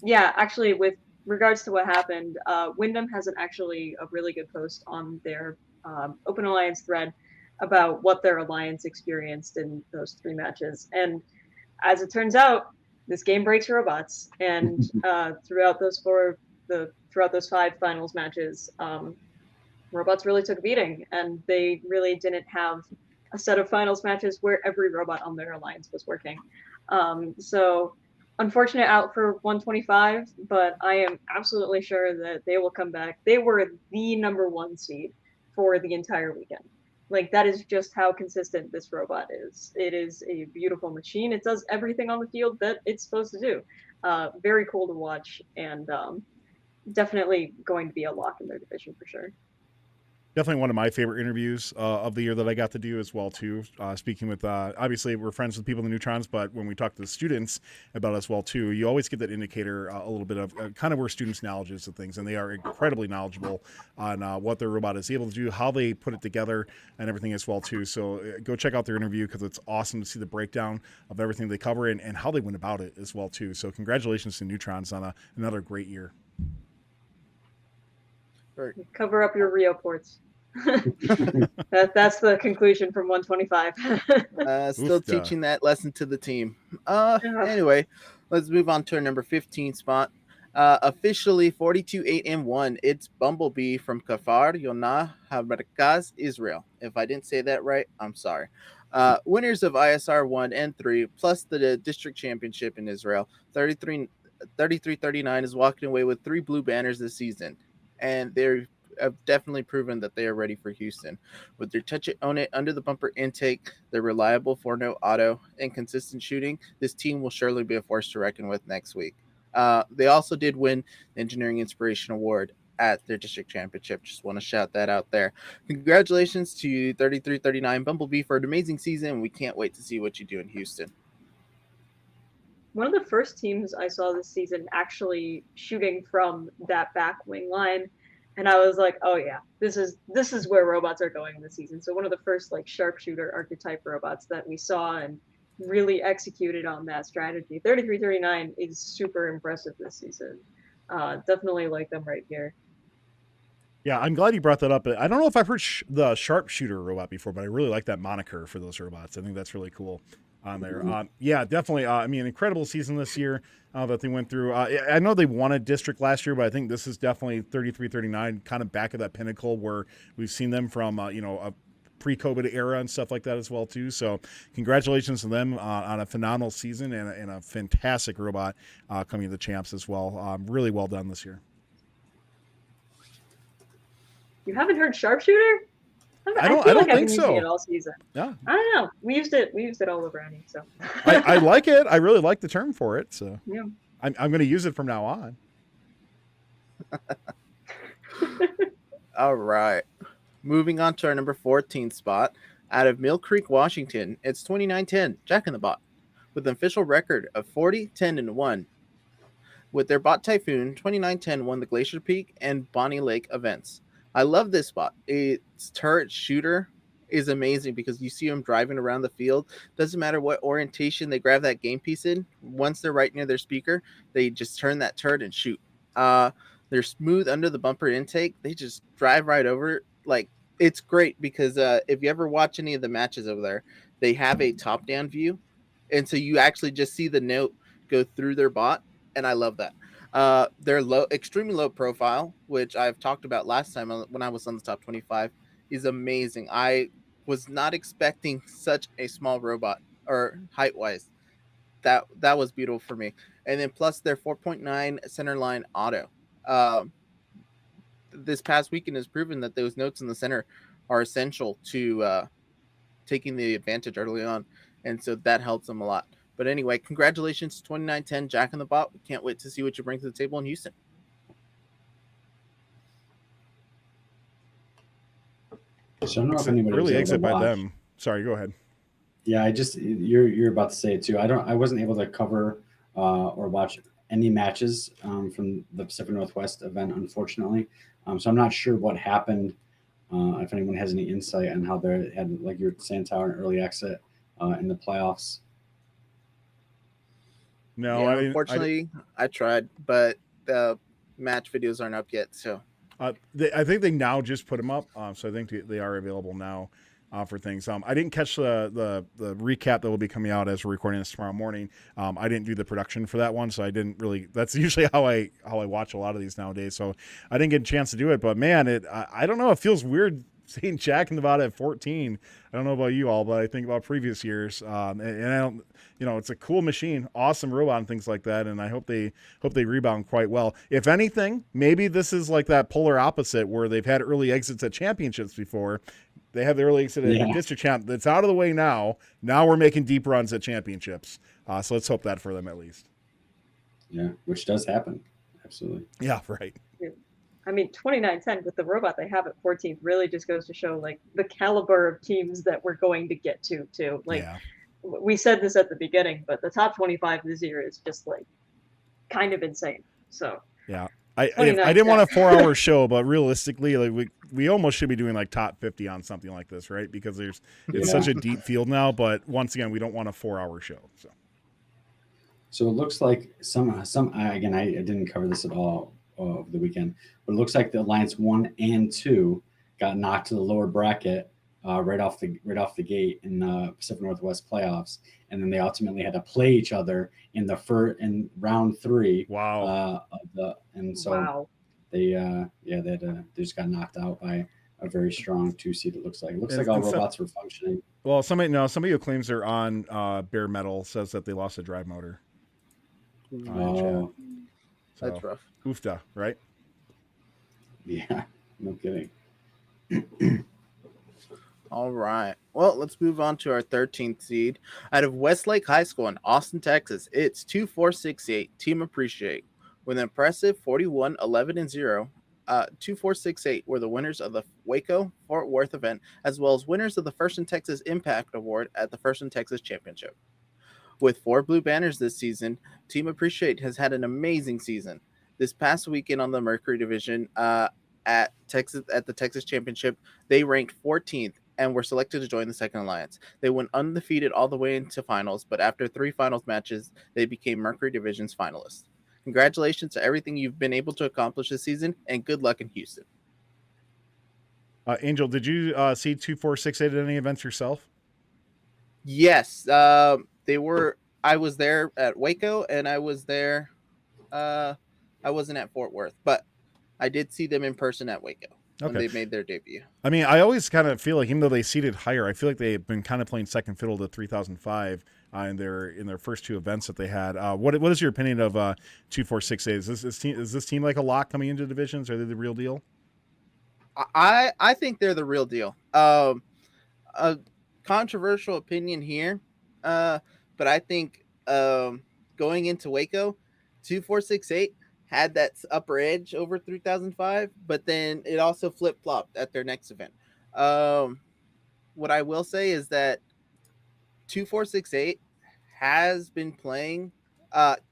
Yeah, actually, with regards to what happened, Wyndham has actually a really good post on their Open Alliance thread about what their alliance experienced in those 3 matches. And as it turns out, this game breaks robots, and throughout those 5 finals matches, robots really took a beating, and they really didn't have a set of finals matches where every robot on their alliance was working. So unfortunate out for 125, but I am absolutely sure that they will come back. They were the #1 seed for the entire weekend. Like, that is just how consistent this robot is. It is a beautiful machine. It does everything on the field that it's supposed to do. Very cool to watch, and definitely going to be a lock in their division for sure. Definitely one of my favorite interviews of the year that I got to do as well too. Speaking with, obviously we're friends with people in the Neutrons, but when we talk to the students about as well too, you always get that indicator a little bit of kind of where students' knowledge is of things, and they are incredibly knowledgeable on what their robot is able to do, how they put it together, and everything as well too. So go check out their interview because it's awesome to see the breakdown of everything they cover and how they went about it as well too. So congratulations to Neutrons on another great year. Cover up your Rio ports. That's the conclusion from 125. Still teaching that lesson to the team. Anyway, let's move on to our number 15 spot. Officially 42-8-1. It's Bumblebee from Kafar, Yonah, Haberkaz, Israel. If I didn't say that right, I'm sorry. Winners of ISR 1 and 3, plus the district championship in Israel. 33-39 is walking away with 3 blue banners this season. And they're have definitely proven that they are ready for Houston. With their touch it, own it, under the bumper intake, their reliable 4-note auto, and consistent shooting, this team will surely be a force to reckon with next week. They also did win the Engineering Inspiration Award at their district championship. Just want to shout that out there. Congratulations to 33-39 Bumblebee for an amazing season. We can't wait to see what you do in Houston. One of the first teams I saw this season actually shooting from that back wing line, and I was like, oh yeah, this is where robots are going this season. So one of the first like sharpshooter archetype robots that we saw and really executed on that strategy. 33-39 is super impressive this season. Definitely like them right here. Yeah, I'm glad you brought that up. I don't know if I've heard the sharpshooter robot before, but I really like that moniker for those robots. I think that's really cool on there. Mm-hmm. Yeah, definitely. I mean, incredible season this year that they went through. I know they won a district last year, but I think this is definitely 33-39, kind of back of that pinnacle where we've seen them from, a pre-COVID era and stuff like that as well too. So congratulations to them on a phenomenal season and a fantastic robot coming to the champs as well. Really well done this year. You haven't heard sharpshooter? I don't think I've been so. using it all season. Yeah. I don't know. We used it all over Annie, so. I like it. I really like the term for it. So yeah. I'm going to use it from now on. All right. Moving on to our number 14 spot. Out of Mill Creek, Washington, it's 2910 Jack in the Bot with an official record of 40-10-1. With their bot Typhoon, 2910 won the Glacier Peak and Bonnie Lake events. I love this bot. Its turret shooter is amazing because you see them driving around the field. Doesn't matter what orientation they grab that game piece in. Once they're right near their speaker, they just turn that turret and shoot. They're smooth under the bumper intake. They just drive right over. Like, it's great because if you ever watch any of the matches over there, they have a top-down view. And so you actually just see the note go through their bot. And I love that. Their extremely low profile, which I've talked about last time when I was on the top 25, is amazing. I was not expecting such a small robot, or height-wise. That was beautiful for me. And then plus their 4.9 center line auto. This past weekend has proven that those notes in the center are essential to taking the advantage early on. And so that helps them a lot. But anyway, congratulations to 2910 Jack in the Bot. We can't wait to see what you bring to the table in Houston. So I don't know if anybody Early was able exit to by watch. them. Sorry, go ahead. Yeah, you're about to say it too. I wasn't able to cover or watch any matches from the Pacific Northwest event, unfortunately. So I'm not sure what happened. If anyone has any insight on how they had, like you're saying, Tower, an early exit in the playoffs. No, Yeah, I didn't. unfortunately, I tried, but the match videos aren't up yet. So I think they now just put them up, so I think they are available now for things. I didn't catch the recap that will be coming out as we're recording this tomorrow morning. I didn't do the production for that one, so I didn't really. That's usually how I watch a lot of these nowadays. So I didn't get a chance to do it. But man, I don't know. It feels weird seeing Jack in the Bot at 14. I don't know about you all, but I think about previous years, and I don't. It's a cool machine, awesome robot and things like that. And I hope they rebound quite well. If anything, maybe this is like that polar opposite where they've had early exits at championships before. They have the early exit at district champ. That's out of the way now. Now we're making deep runs at championships. So let's hope that for them at least. Yeah, which does happen. Absolutely. Yeah, right. I mean, 29-10 with the robot they have at 14th really just goes to show like the caliber of teams that we're going to get to too. Like we said this at the beginning, but the top 25 this year is just like kind of insane. So yeah, I didn't want a 4-hour show, but realistically, like we almost should be doing like top 50 on something like this, right? Because it's such a deep field now. But once again, we don't want a 4-hour show. So it looks like some again, I didn't cover this at all over the weekend, but it looks like the Alliance 1 and 2 got knocked to the lower bracket right off the gate in the Pacific Northwest playoffs, and then they ultimately had to play each other in round 3. Wow. They just got knocked out by a very strong 2 seed. It looks like all robots were functioning. Well, somebody who claims they're on bare metal says that they lost a drive motor. So, that's rough. Oofda, right? Yeah, no kidding. All right. Well, let's move on to our 13th seed. Out of Westlake High School in Austin, Texas, it's 2468 Team Appreciate. With an impressive 41-11-0, 2468 were the winners of the Waco Fort Worth event, as well as winners of the First in Texas Impact Award at the First in Texas Championship. With 4 blue banners this season, Team Appreciate has had an amazing season. This past weekend on the Mercury Division at the Texas Championship, they ranked 14th and were selected to join the Second Alliance. They went undefeated all the way into finals, but after 3 finals matches, they became Mercury Division's finalists. Congratulations to everything you've been able to accomplish this season, and good luck in Houston. Angel, did you see 2468 at any events yourself? Yes, they were. I was there at Waco, and I was there. I wasn't at Fort Worth, but I did see them in person at Waco. When they made their debut. I mean, I always kind of feel like, even though they seeded higher, I feel like they've been kind of playing second fiddle to 3005 in their first 2 events that they had. What is your opinion of 2468? Is this team like a lock coming into divisions? Are they the real deal? I think they're the real deal. A controversial opinion here, but I think going into Waco, 2468 had that upper edge over 3005, but then it also flip-flopped at their next event. What I will say is that 2468 has been playing,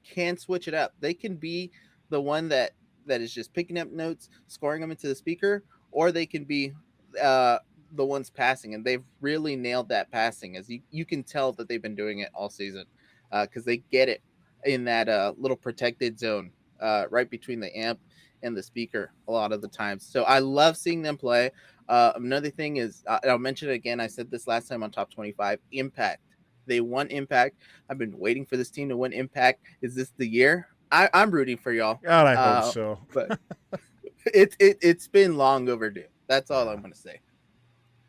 can switch it up. They can be the one that is just picking up notes, scoring them into the speaker, or they can be the ones passing, and they've really nailed that passing, as you can tell that they've been doing it all season, because they get it in that little protected zone right between the amp and the speaker a lot of the times. So I love seeing them play. Another thing is, I'll mention it again, I said this last time on Top 25, Impact. They won Impact. I've been waiting for this team to win Impact. Is this the year? I'm rooting for y'all. God, I hope so. But it's been long overdue. That's all I'm going to say.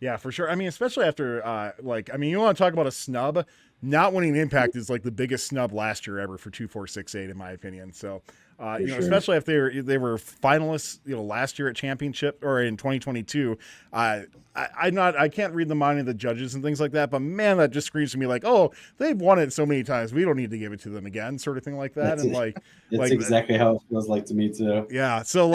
Yeah, for sure. I mean, especially after, you want to talk about a snub. Not winning Impact is like the biggest snub last year ever for 2468, in my opinion. So, especially if they were finalists, last year at championship or in 2022. I can't read the mind of the judges and things like that, but man, that just screams to me like, oh, they've won it so many times, we don't need to give it to them again, sort of thing like that. That's exactly how it feels like to me too. Yeah. So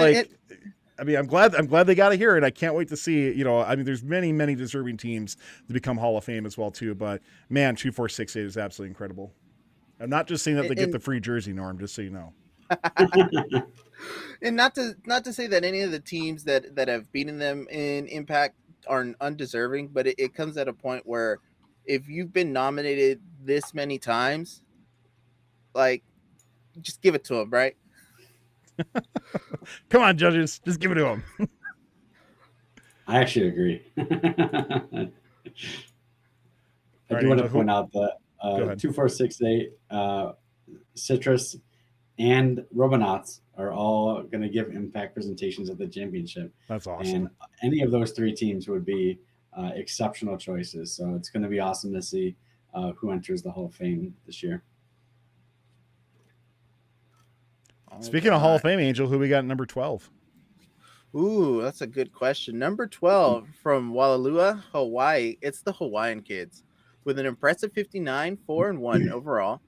I mean, I'm glad they got it here, and I can't wait to see. I mean, there's many deserving teams to become Hall of Fame as well too. But man, 2468 is absolutely incredible. I'm not just saying that they get the free jersey, Norm. Just so you know. And not to say that any of the teams that have beaten them in Impact are undeserving, but it comes at a point where if you've been nominated this many times, like, just give it to them, right? Come on, judges, just give it to them. I actually agree. I Right, do want to Angel, point out that 2468, Citrus, and Robotics are all going to give Impact presentations at the championship. That's awesome. And any of those three teams would be exceptional choices. So it's going to be awesome to see who enters the Hall of Fame this year. Speaking of Hall of Fame, Angel, who we got at number 12? Ooh, that's a good question. Number 12 from Wailua, Hawaii. It's the Hawaiian kids with an impressive 59, 4-1 overall.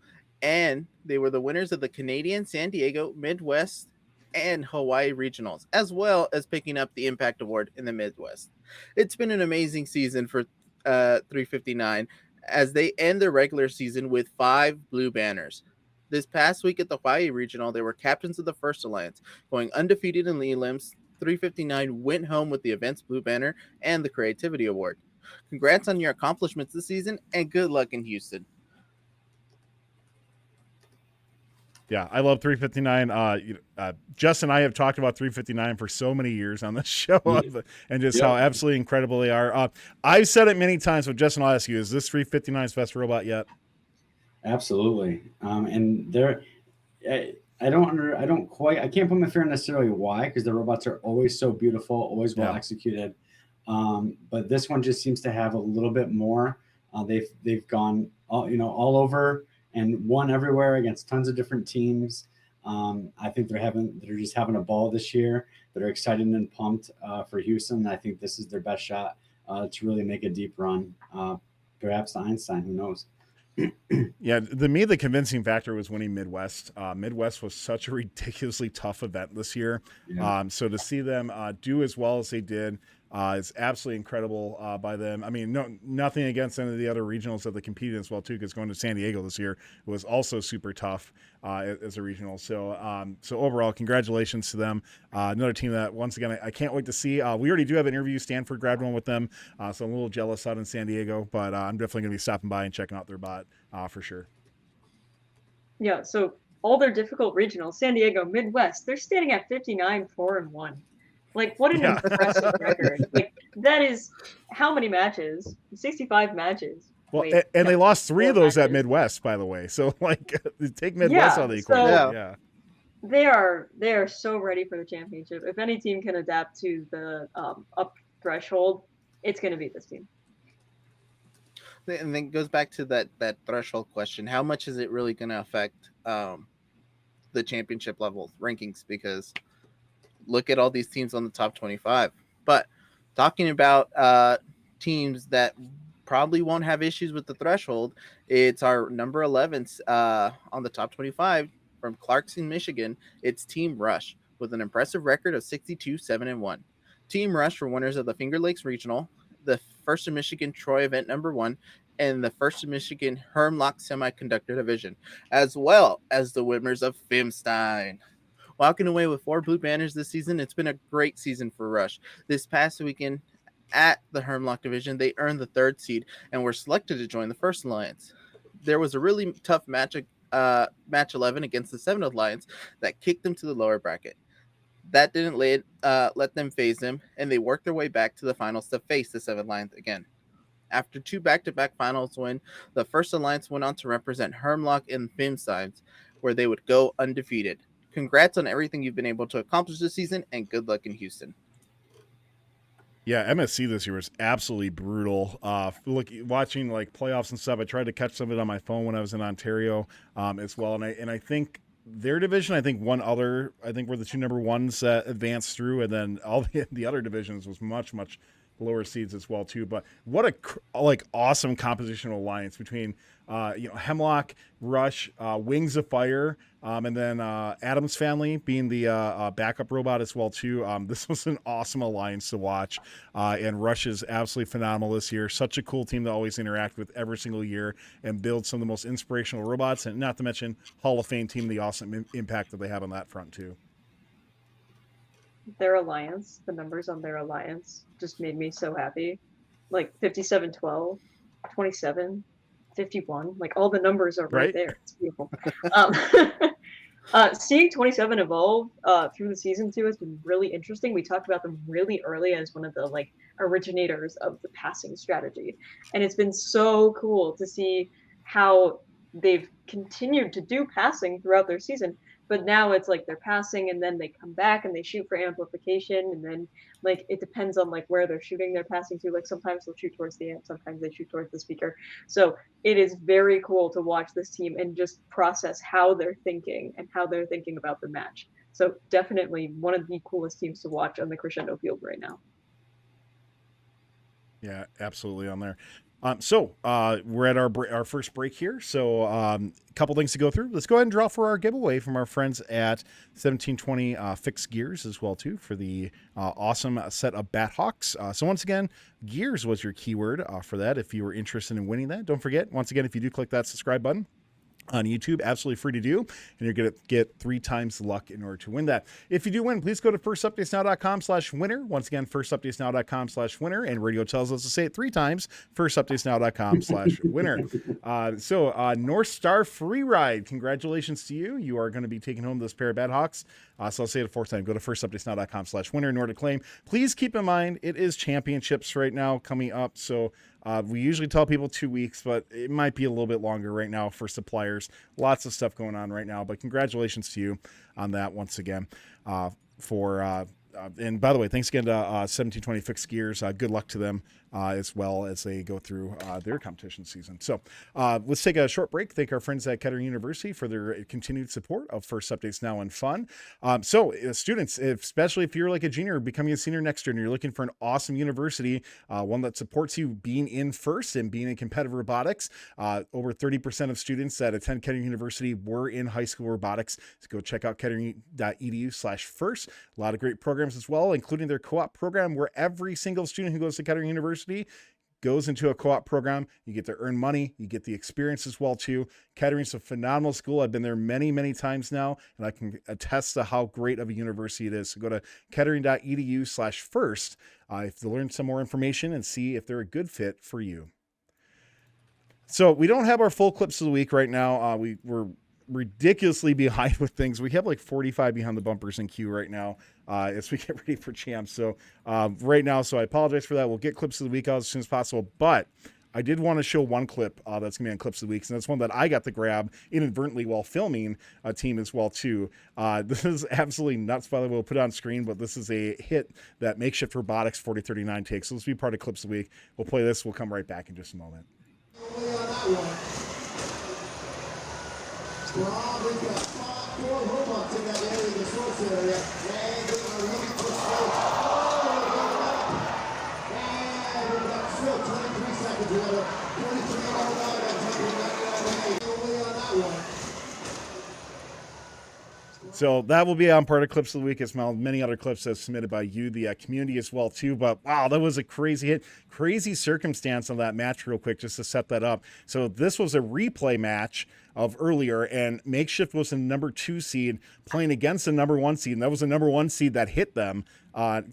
And they were the winners of the Canadian, San Diego, Midwest, and Hawaii regionals, as well as picking up the Impact Award in the Midwest. It's been an amazing season for 359 as they end their regular season with 5 blue banners. This past week at the Hawaii Regional, they were captains of the First Alliance, going undefeated in elims. 359 went home with the event's blue banner and the Creativity Award. Congrats on your accomplishments this season, and good luck in Houston. Yeah, I love 359. Jess and I have talked about 359 for so many years on this show, and just how absolutely incredible they are. I've said it many times, but Jess, and I'll ask you: is this 359's best robot yet? Absolutely. And they're, I can't put my finger on necessarily why, because the robots are always so beautiful, always well executed. But this one just seems to have a little bit more. They've gone all over and won everywhere against tons of different teams. I think they're just having a ball this year. They're excited and pumped for Houston. I think this is their best shot to really make a deep run. Perhaps Einstein, who knows? Yeah, to me, the convincing factor was winning Midwest. Midwest was such a ridiculously tough event this year. Yeah. So to see them do as well as they did is absolutely incredible by them. I mean, nothing against any of the other regionals that they competed as well, too, because going to San Diego this year was also super tough as a regional. So overall, congratulations to them. Another team that, once again, I can't wait to see. We already do have an interview. Stanford grabbed one with them, so I'm a little jealous out in San Diego, but I'm definitely going to be stopping by and checking out their bot for sure. Yeah, so all their difficult regionals, San Diego, Midwest, they're standing at 59, 4-1. Like, what an impressive record. Like, that is how many matches? 65 matches. Well, and they lost 3 of those at Midwest, by the way. So, like, take Midwest out of the equation. They are so ready for the championship. If any team can adapt to the up threshold, it's going to be this team. And then it goes back to that threshold question. How much is it really going to affect the championship level rankings? Because look at all these teams on the top 25. But talking about teams that probably won't have issues with the threshold, it's our number 11s on the top 25 from Clarkson, Michigan. It's Team Rush with an impressive record of 62, 7-1. Team Rush were winners of the Finger Lakes Regional, the First of Michigan Troy event number 1, and the First of Michigan Hermlock Semiconductor Division, as well as the winners of Fimstein. Walking away with 4 blue banners this season, it's been a great season for Rush. This past weekend at the Hermlock Division, they earned the 3rd seed and were selected to join the First Alliance. There was a really tough match 11 against the 7th Alliance that kicked them to the lower bracket. That didn't let them phase them, and they worked their way back to the finals to face the 7th Alliance again. After 2 back-to-back finals win, the First Alliance went on to represent Hermlock in Fimstein, where they would go undefeated. Congrats on everything you've been able to accomplish this season, and good luck in Houston. Yeah, MSC this year was absolutely brutal. Watching like playoffs and stuff, I tried to catch some of it on my phone when I was in Ontario as well. And I think their division, I think were the 2 number 1s that advanced through, and then all the other divisions was much lower seeds as well too. But what a awesome compositional alliance between Hemlock, Rush, Wings of Fire, and then Adam's family being the backup robot as well too. This was an awesome alliance to watch, and Rush is absolutely phenomenal this year. Such a cool team to always interact with every single year and build some of the most inspirational robots, and not to mention Hall of Fame team, the awesome impact that they have on that front too. Their alliance, the numbers on their alliance just made me so happy. Like 57-12, 27, 51, like all the numbers are right there. It's beautiful. Seeing 27 evolve through the season too has been really interesting. We talked about them really early as one of the like originators of the passing strategy, and it's been so cool to see how they've continued to do passing throughout their season. But now it's like they're passing and then they come back and they shoot for amplification, and then like it depends on like where they're shooting they're passing to. Like sometimes they'll shoot towards the amp, sometimes they shoot towards the speaker. So it is very cool to watch this team and just process how they're thinking and how they're thinking about the match. So definitely one of the coolest teams to watch on the Crescendo field right now. Yeah, absolutely on there. So we're at our first break here. So a couple things to go through. Let's go ahead and draw for our giveaway from our friends at 1720 Fixed Gears as well too for the awesome set of Bathawks. So once again, gears was your keyword for that. If you were interested in winning that, don't forget, once again, if you do click that subscribe button on YouTube, absolutely free to do, and you're going to get 3 times the luck in order to win that. If you do win, please go to firstupdatesnow.com/winner. Once again, firstupdatesnow.com/winner, and radio tells us to say it 3 times, firstupdatesnow.com/winner. So North Star Free Ride, congratulations to you. You are going to be taking home this pair of Badhawks. So I'll say it a 4th time. Go to firstupdatesnow.com/winner in order to claim. Please keep in mind, it is championships right now coming up, so we usually tell people 2 weeks, but it might be a little bit longer right now for suppliers. Lots of stuff going on right now, but congratulations to you on that once again. And by the way, thanks again to 1720 Fixed Gears. Good luck to them as well as they go through their competition season. So let's take a short break. Thank our friends at Kettering University for their continued support of First Updates Now and Fun. So students, especially if you're like a junior becoming a senior next year and you're looking for an awesome university, one that supports you being in FIRST and being in competitive robotics, over 30% of students that attend Kettering University were in high school robotics. So go check out kettering.edu/FIRST. A lot of great programs as well, including their co-op program, where every single student who goes to Kettering University goes into a co-op program. You get to earn money. You get the experience as well too. Kettering's a phenomenal school. I've been there many, many times now, and I can attest to how great of a university it is. So go to kettering.edu/FIRST to learn some more information and see if they're a good fit for you. So we don't have our full clips of the week right now. We're ridiculously behind with things. We have like 45 behind the bumpers in queue right now as we get ready for champs. So right now, so I apologize for that. We'll get clips of the week out as soon as possible, but I did want to show one clip that's going to be on clips of the week, and that's one that I got to grab inadvertently while filming a team as well too. This is absolutely nuts. By the way, we'll put it on screen, but this is a hit that Makeshift Robotics 4039 takes. So this will be part of clips of the week. We'll play this. We'll come right back in just a moment. We've got 4 robots in that area, the source area, and they are looking for smoke. And we've got still 23 seconds. We have a 43 on that, away on that one. So that will be on part of clips of the week as well. Many other clips as submitted by you, the community as well too. But wow, that was a crazy hit, crazy circumstance on that match real quick, just to set that up. So this was a replay match of earlier, and Makeshift was the number 2 seed playing against the number 1 seed, and that was the number 1 seed that hit them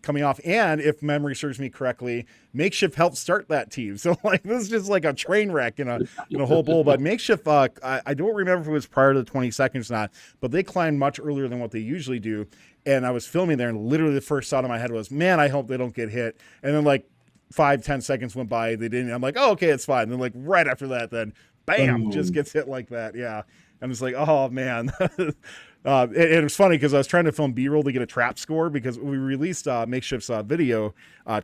coming off. And if memory serves me correctly, Makeshift helped start that team. So like this is just like a train wreck in a whole bowl. But Makeshift, I don't remember if it was prior to the 20 seconds or not, but they climbed much earlier than what they usually do. And I was filming there, and literally the first thought in my head was, man, I hope they don't get hit. And then like 5-10 seconds went by, they didn't. I'm like, oh, okay, it's fine. And then like right after that, then bam, just gets hit like that. Yeah. I'm just like, oh man, And it was funny because I was trying to film B-roll to get a trap score because we released Makeshift's video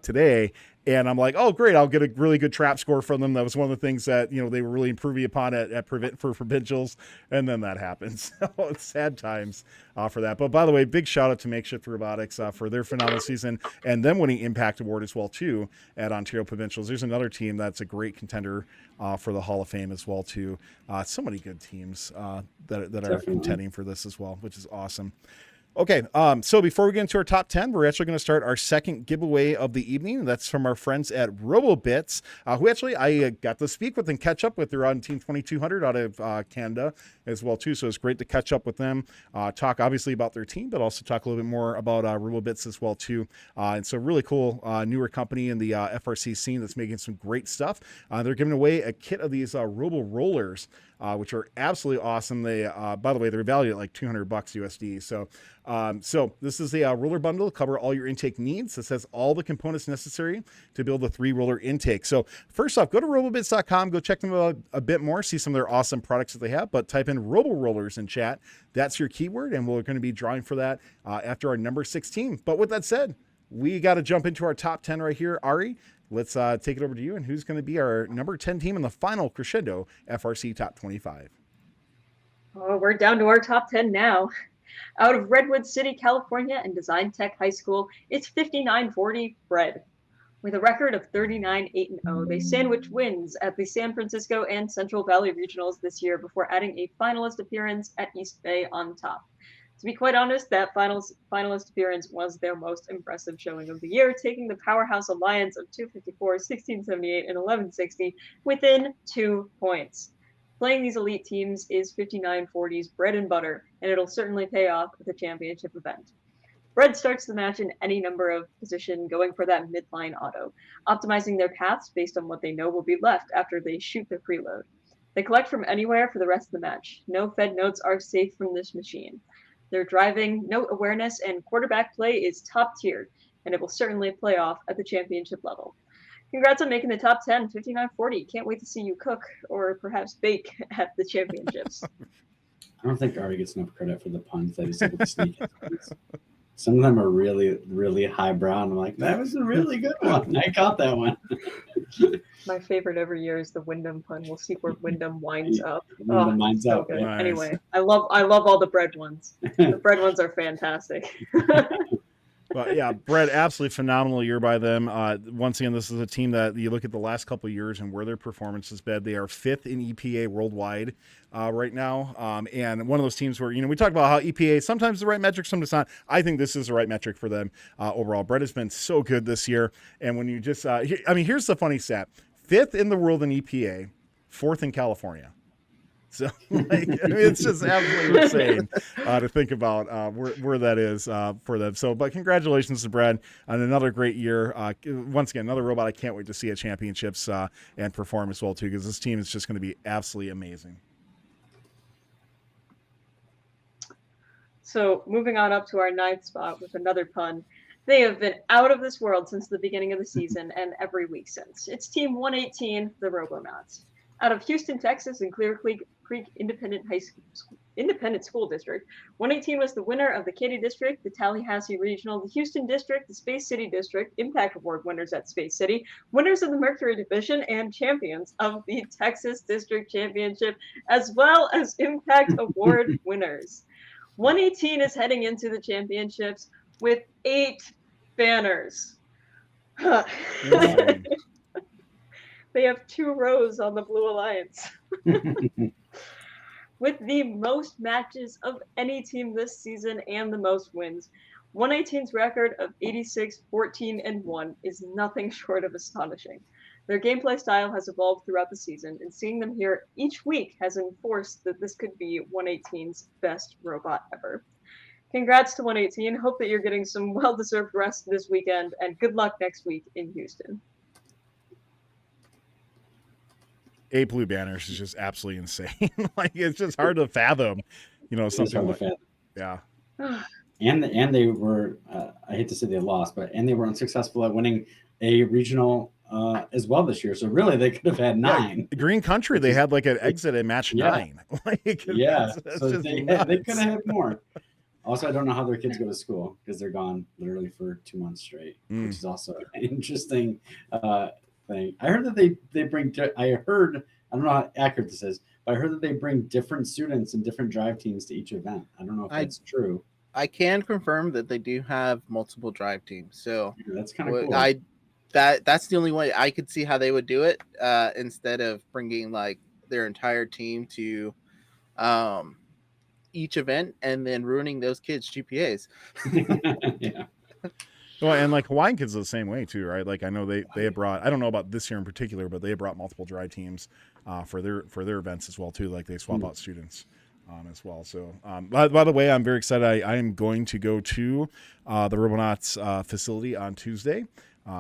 today. And I'm like, oh, great, I'll get a really good trap score from them. That was one of the things that, they were really improving upon for provincials. And then that happens. So it's sad times for that. But by the way, big shout out to Makeshift Robotics for their phenomenal season and them winning Impact Award as well, too, at Ontario Provincials. There's another team that's a great contender for the Hall of Fame as well, too. So many good teams that are contending for this as well, which is awesome. Okay, so before we get into our top 10, we're actually going to start our second giveaway of the evening. That's from our friends at Robobits, who actually I got to speak with and catch up with. They're on Team 2200 out of Canada as well, too. So it's great to catch up with them, talk obviously about their team, but also talk a little bit more about Robobits as well, too. And so really cool newer company in the FRC scene that's making some great stuff. They're giving away a kit of these Robo Rollers, which are absolutely awesome. They, by the way, they're valued at like $200 USD. So this is a roller bundle to cover all your intake needs. This has all the components necessary to build a 3-roller intake. So first off, go to robobits.com, go check them out a bit more, see some of their awesome products that they have, but type in Robo Rollers in chat. That's your keyword, and we're going to be drawing for that after our number 16. But with that said, we got to jump into our top 10 right here. Ari, let's take it over to you, and who's going to be our number 10 team in the final Crescendo FRC Top 25? Oh, we're down to our top 10 now. Out of Redwood City, California, and Design Tech High School, it's 5940 Bread. With a record of 39-8-0, they sandwiched wins at the San Francisco and Central Valley Regionals this year before adding a finalist appearance at East Bay on top. To be quite honest, that finalist appearance was their most impressive showing of the year, taking the Powerhouse Alliance of 254, 1678, and 1160 within 2 points. Playing these elite teams is 5940's bread and butter, and it'll certainly pay off at the championship event. Bread starts the match in any number of position, going for that midline auto, optimizing their paths based on what they know will be left after they shoot their preload. They collect from anywhere for the rest of the match. No fed notes are safe from this machine. Their driving, note awareness, and quarterback play is top tiered, and it will certainly play off at the championship level. Congrats on making the top 10, 5940. Can't wait to see you cook or perhaps bake at the championships. I don't think Ari gets enough credit for the puns that he's able to sneak in. Some of them are really, really highbrow. I'm like, that was a really good one. I caught that one. My favorite every year is the Wyndham pun. We'll see where Wyndham winds up. Wyndham winds up. Good. Nice. Anyway, I love all the bread ones. The bread ones are fantastic. But yeah, Brett, absolutely phenomenal year by them. Once again, this is a team that you look at the last couple of years and where their performance has been. They are 5th in EPA worldwide right now. And one of those teams where, we talk about how EPA sometimes the right metric, sometimes not. I think this is the right metric for them overall. Brett has been so good this year. And when you just, here's the funny stat. 5th in the world in EPA, 4th in California. So, it's just absolutely insane to think about where that is for them. So, but congratulations to Brad on another great year. Once again, another robot I can't wait to see at championships and perform as well, too, because this team is just going to be absolutely amazing. So, moving on up to our 9th spot with another pun. They have been out of this world since the beginning of the season and every week since. It's Team 118, the Robonauts. Out of Houston, Texas, and Clear Creek Independent School District, 118 was the winner of the Katy District, the Tallahassee Regional, the Houston District, the Space City District, Impact Award winners at Space City, winners of the Mercury Division, and champions of the Texas District Championship, as well as Impact Award winners. 118 is heading into the championships with 8 banners. They have 2 rows on the Blue Alliance. With the most matches of any team this season and the most wins, 118's record of 86-14-1 is nothing short of astonishing. Their gameplay style has evolved throughout the season, and seeing them here each week has enforced that this could be 118's best robot ever. Congrats to 118. Hope that you're getting some well-deserved rest this weekend, and good luck next week in Houston. 8 blue banners is just absolutely insane. It's just hard to fathom, something like that. Yeah. and they were I hate to say they lost, and they were unsuccessful at winning a regional as well this year. So really, they could have had 9. Green Country, they had like an exit at match Yeah. 9. Like, Yeah, that's so just they nuts. could have had more. Also, I don't know how their kids go to school because they're gone literally for 2 months straight, which is also an interesting thing. I heard that they bring. I don't know how accurate this is, but I heard that they bring different students and different drive teams to each event. I don't know if that's true. I can confirm that they do have multiple drive teams. So Yeah, that's kind of cool. That's the only way I could see how they would do it, instead of bringing like their entire team to each event and then ruining those kids' GPAs. Yeah. Well, and like Hawaiian kids are the same way too, right? Like I know they had brought, I don't know about this year in particular, but they had brought multiple drive teams for their events as well too. Like they swap out students as well. So by the way, I'm very excited. I am going to go to the Robonauts facility on Tuesday.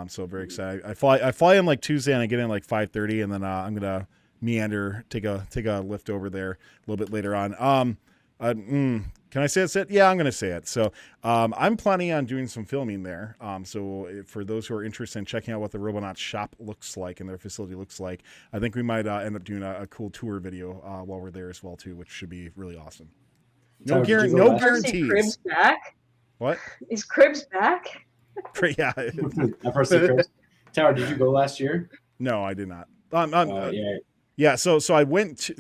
So very excited. I fly in like Tuesday and I get in like 5:30, and then I'm gonna meander, take a lift over there a little bit later on. Can I say it? Yeah, I'm going to say it. So I'm planning on doing some filming there. So for those who are interested in checking out what the Robonaut shop looks like and their facility looks like, I think we might end up doing a cool tour video while we're there as well too, which should be really awesome. No guarantees. Cribs back? What? Is Cribs back? Yeah. FRC Cribs. Tower, did you go last year? No, I did not. Yeah. Yeah, so I went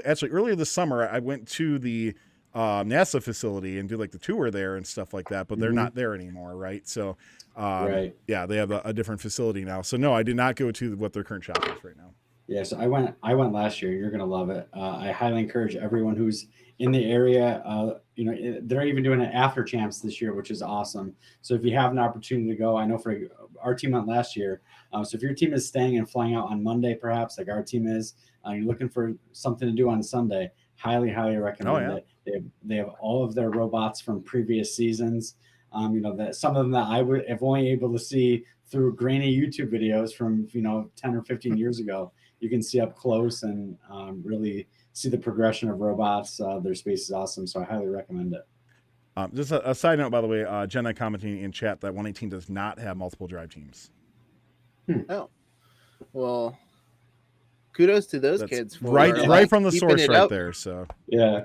actually earlier this summer I went to the NASA facility and did like the tour there and stuff like that, but they're not there anymore, right? So right. Yeah, they have a different facility now. So no, I did not go to what their current shop is right now. Yeah, so I went last year. You're gonna love it. I highly encourage everyone who's in the area. They're even doing it after champs this year, which is awesome. So if you have an opportunity to go, I know for our team went last year. So if your team is staying and flying out on Monday, perhaps like our team is, you're looking for something to do on Sunday, highly recommend it. They have all of their robots from previous seasons. That some of them that I would have only able to see through grainy YouTube videos from 10 or 15 years ago. You can see up close and really see the progression of robots. Their space is awesome, so I highly recommend it. Just a side note, by the way, Jenna commenting in chat that 118 does not have multiple drive teams. Oh, well, kudos to those kids for right from the source right there. So yeah,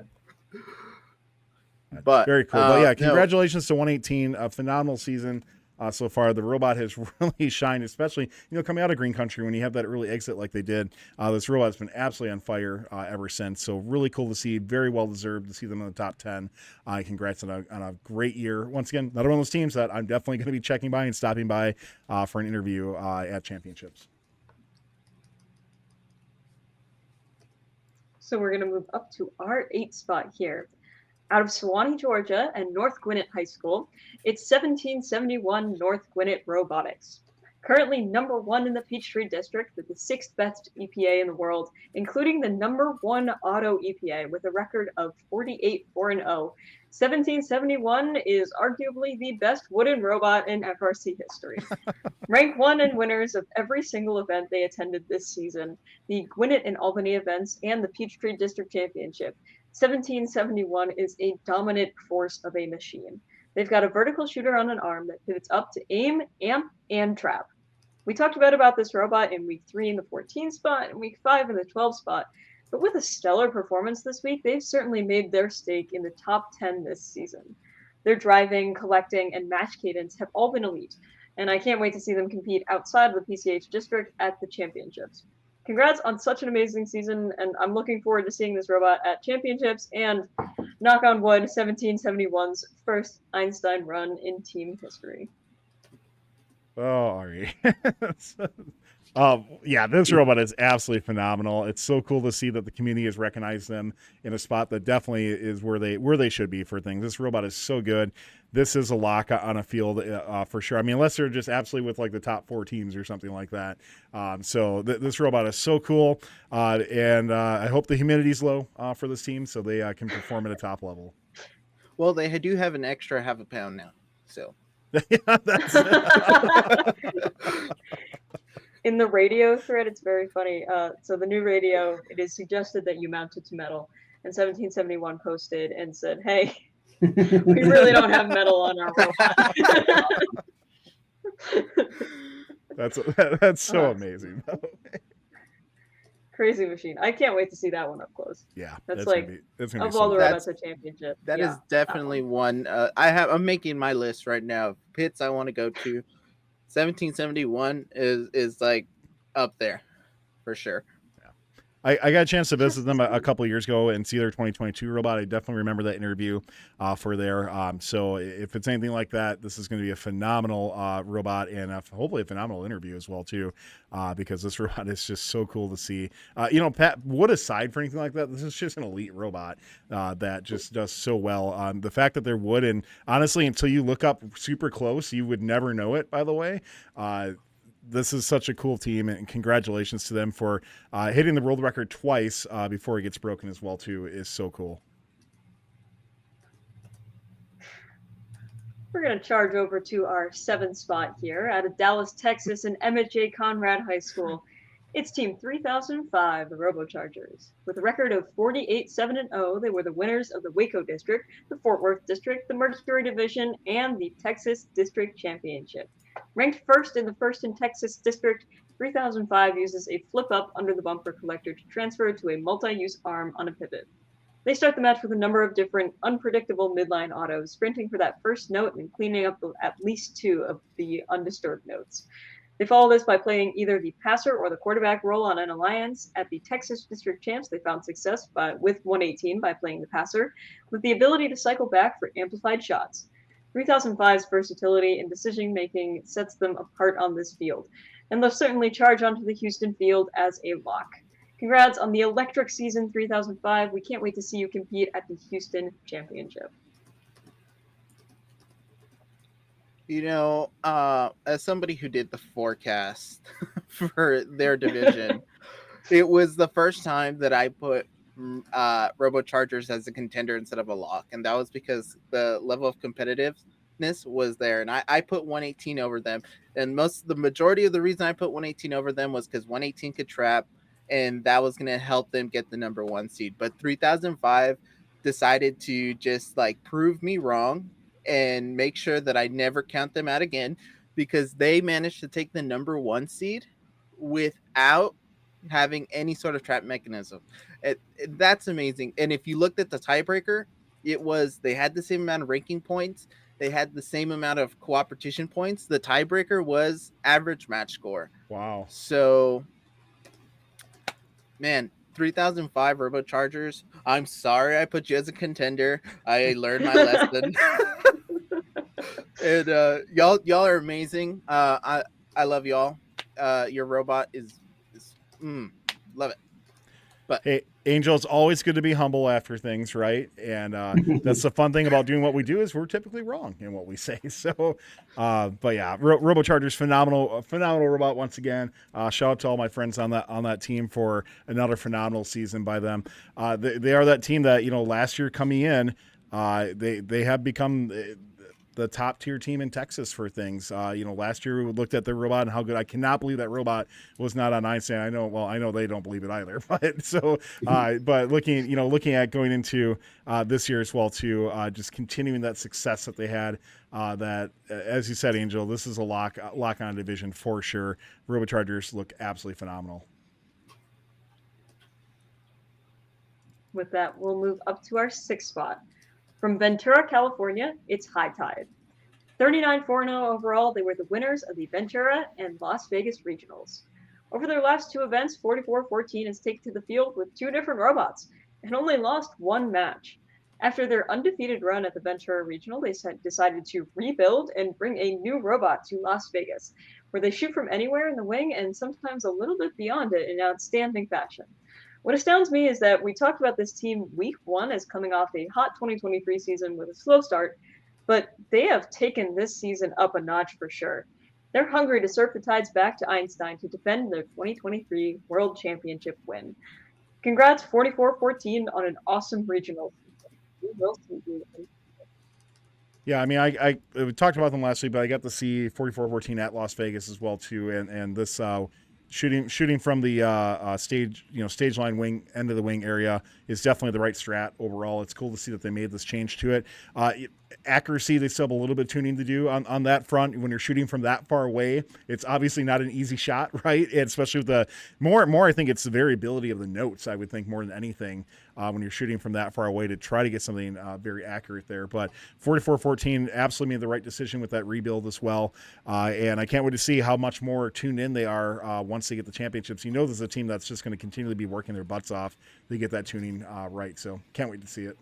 but very cool. But yeah, congratulations to 118, a phenomenal season. So far, the robot has really shined, especially coming out of Green Country when you have that early exit like they did. This robot has been absolutely on fire ever since. So really cool to see. Very well deserved to see them in the top 10. Congrats on a great year. Once again, another one of those teams that I'm definitely going to be checking by and stopping by for an interview at championships. So we're going to move up to our 8th spot here. Out of Sewanee, Georgia, and North Gwinnett High School, it's 1771 North Gwinnett Robotics. Currently number 1 in the Peachtree District with the 6th best EPA in the world, including the number 1 auto EPA with a record of 48-4-0. 1771 is arguably the best wooden robot in FRC history. Rank 1 in winners of every single event they attended this season, the Gwinnett and Albany events and the Peachtree District Championship. 1771 is a dominant force of a machine. They've got a vertical shooter on an arm that pivots up to aim, amp, and trap. We talked about this robot in week 3 in the 14 spot and week 5 in the 12 spot, but with a stellar performance this week, they've certainly made their stake in the top 10 this season. Their driving, collecting, and match cadence have all been elite, and I can't wait to see them compete outside of the PCH district at the championships. Congrats on such an amazing season, and I'm looking forward to seeing this robot at championships and, knock on wood, 1771's first Einstein run in team history. Oh, Ari. Yeah, this robot is absolutely phenomenal. It's so cool to see that the community has recognized them in a spot that definitely is where they should be for things. This robot is so good. This is a lock on a field for sure. I mean, unless they're just absolutely with like the top 4 teams or something like that. So this robot is so cool. And I hope the humidity's low for this team so they can perform at a top level. Well, they do have an extra half a pound now. So. In the radio thread, it's very funny. So the new radio, it is suggested that you mount it to metal. And 1771 posted and said, hey, We really don't have metal on our robot. That's so amazing. Crazy machine. I can't wait to see that one up close. Yeah, That's gonna like be that's gonna be of all so the cool. robots at championship. That yeah, is definitely one. I'm making my list right now. Pits I want to go to. 1771 is like up there for sure. I got a chance to visit them a couple of years ago and see their 2022 robot. I definitely remember that interview for there. So if it's anything like that, this is going to be a phenomenal robot and hopefully a phenomenal interview as well too, because this robot is just so cool to see. Pat, what aside for anything like that, this is just an elite robot that just does so well. The fact that they're wood, and honestly, until you look up super close, you would never know it. By the way. This is such a cool team, and congratulations to them for hitting the world record twice before it gets broken as well too. Is so cool. We're going to charge over to our 7th spot here out of Dallas, Texas, and Emmett J. Conrad High School. It's Team 3005, the Robochargers. With a record of 48-7-0, they were the winners of the Waco District, the Fort Worth District, the Mercury Division, and the Texas District Championship. Ranked first in the First in Texas District, 3005 uses a flip-up under the bumper collector to transfer to a multi-use arm on a pivot. They start the match with a number of different unpredictable midline autos, sprinting for that first note and cleaning up at least 2 of the undisturbed notes. They follow this by playing either the passer or the quarterback role on an alliance. At the Texas District Champs, they found success with 118 by playing the passer, with the ability to cycle back for amplified shots. 3005's versatility and decision-making sets them apart on this field, and they'll certainly charge onto the Houston field as a lock. Congrats on the electric season, 3005. We can't wait to see you compete at the Houston Championship. As somebody who did the forecast for their division, it was the first time that I put Robochargers as a contender instead of a lock, and that was because the level of competitiveness was there, and I put 118 over them, and the majority of the reason I put 118 over them was because 118 could trap, and that was going to help them get the number 1 seed. But 3005 decided to just like prove me wrong and make sure that I never count them out again, because they managed to take the number 1 seed without having any sort of trap mechanism. That's amazing. And if you looked at the tiebreaker, they had the same amount of ranking points. They had the same amount of cooperation points. The tiebreaker was average match score. Wow. So, man, 3005 Robochargers, I'm sorry I put you as a contender. I learned my lesson. And y'all are amazing. I love y'all. Your robot is love it. But hey, Angel, it's always good to be humble after things, right? And that's the fun thing about doing what we do is we're typically wrong in what we say. So, but yeah, Robochargers, phenomenal robot once again. Shout out to all my friends on that team for another phenomenal season by them. They are that team that last year coming in, they have become the top tier team in Texas for things. Last year we looked at the robot and how good. I cannot believe that robot was not on Einstein. I know they don't believe it either. But so, but looking at going into this year as well too, just continuing that success that they had. That as you said, Angel, this is a lock on division for sure. Robochargers look absolutely phenomenal. With that, we'll move up to our 6th spot. From Ventura, California, it's High Tide. 39-4-0 overall, they were the winners of the Ventura and Las Vegas regionals. Over their last 2 events, 44-14 has taken to the field with 2 different robots and only lost 1 match. After their undefeated run at the Ventura regional, they decided to rebuild and bring a new robot to Las Vegas, where they shoot from anywhere in the wing and sometimes a little bit beyond it in outstanding fashion. What astounds me is that we talked about this team week 1 as coming off a hot 2023 season with a slow start, but they have taken this season up a notch for sure. They're hungry to surf the tides back to Einstein to defend their 2023 World Championship win. Congrats 44-14 on an awesome regional season. We will see you. Yeah, I mean, we talked about them last week, but I got to see 44-14 at Las Vegas as well too, and this shooting from the stage line wing end of the wing area is definitely the right strat overall. It's cool to see that they made this change to it. Accuracy, they still have a little bit of tuning to do on that front. When you're shooting from that far away, it's obviously not an easy shot, right? And especially with the more I think it's the variability of the notes, I would think, more than anything, when you're shooting from that far away to try to get something very accurate there. But 44-14 absolutely made the right decision with that rebuild as well. And I can't wait to see how much more tuned in they are once they get the championships. You know, this is a team that's just going to continually be working their butts off to get that tuning right. So can't wait to see it.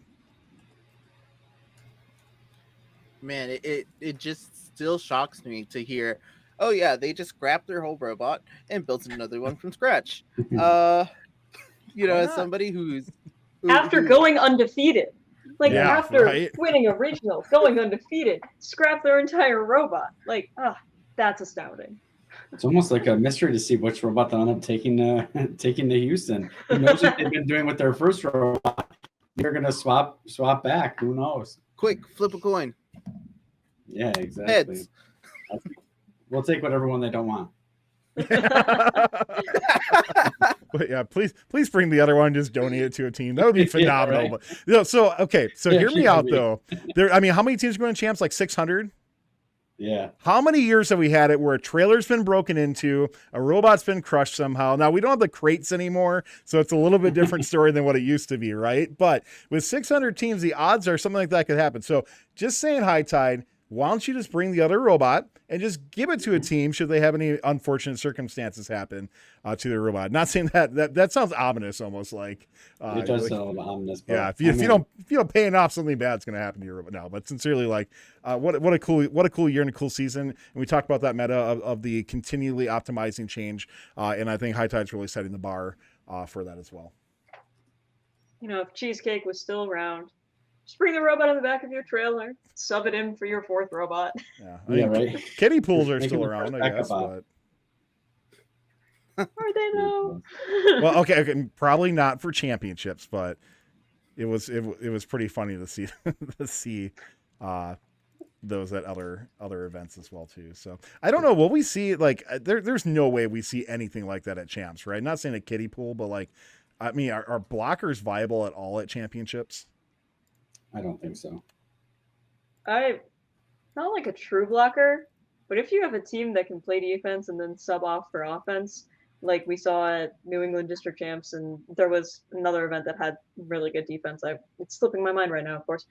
Man, it just still shocks me to hear, oh yeah, they just scrapped their whole robot and built another one from scratch. As somebody who's After going undefeated, after right? winning a regional, going undefeated, scrap their entire robot. That's astounding. It's almost like a mystery to see which robot they'll end up taking to Houston. Who knows what they've been doing with their first robot? They're gonna swap back. Who knows? Quick, flip a coin. Yeah, exactly. Heads. We'll take whatever one they don't want. But yeah, please bring the other one. Just donate it to a team. That would be phenomenal. Yeah, right. But so hear me out though. How many teams are going to champs? Like 600. Yeah. How many years have we had it where a trailer's been broken into, a robot's been crushed somehow? Now we don't have the crates anymore, so it's a little bit different story than what it used to be, right? But with 600 teams, the odds are something like that could happen. So just saying, High Tide, why don't you just bring the other robot and just give it to a team should they have any unfortunate circumstances happen to their robot? Not saying that sounds ominous, almost like it does sound ominous. Yeah, if you don't pay enough, something bad's going to happen to your robot now. But sincerely, what a cool year and a cool season. And we talked about that meta of the continually optimizing change, and I think High Tide's really setting the bar for that as well. If Cheesecake was still around, just bring the robot on the back of your trailer, sub it in for your fourth robot. Yeah, right. Kiddie pools are still around, I guess. But are they though? Well, okay, probably not for championships, but it was pretty funny to see those at other events as well too. So I don't know, will we see there's no way we see anything like that at champs, right? Not saying a kiddie pool, but are blockers viable at all at championships? I don't think so. Not like a true blocker, but if you have a team that can play defense and then sub off for offense, like we saw at New England District Champs, and there was another event that had really good defense. It's slipping my mind right now, of course.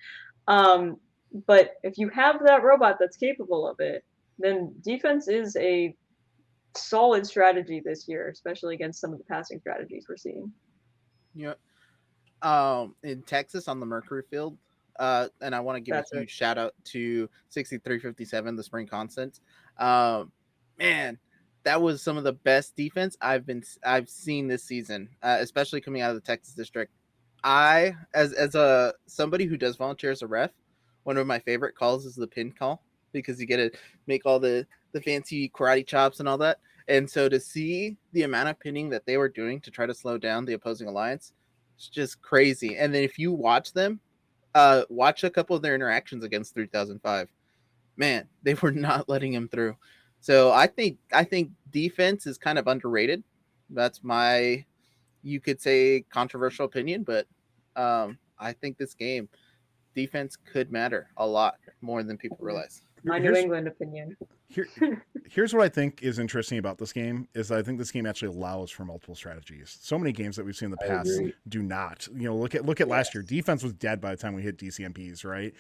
But if you have that robot that's capable of it, then defense is a solid strategy this year, especially against some of the passing strategies we're seeing. Yeah. In Texas on the Mercury Field, and I want to give a huge shout out to 6357, the Spring Constant. Man, that was some of the best defense I've seen this season, especially coming out of the Texas district. I, as somebody who does volunteer as a ref, one of my favorite calls is the pin call, because you get to make all the fancy karate chops and all that. And so to see the amount of pinning that they were doing to try to slow down the opposing alliance, it's just crazy. And then if you watch them, watch a couple of their interactions against 3005, man, they were not letting him through. So I think defense is kind of underrated. That's my, you could say, controversial opinion, but I think this game, defense could matter a lot more than people realize. My New England opinion. Here's what I think is interesting about this game is I think this game actually allows for multiple strategies. So many games that we've seen in the past do not. Look at last year. Defense was dead by the time we hit DCMPs, right?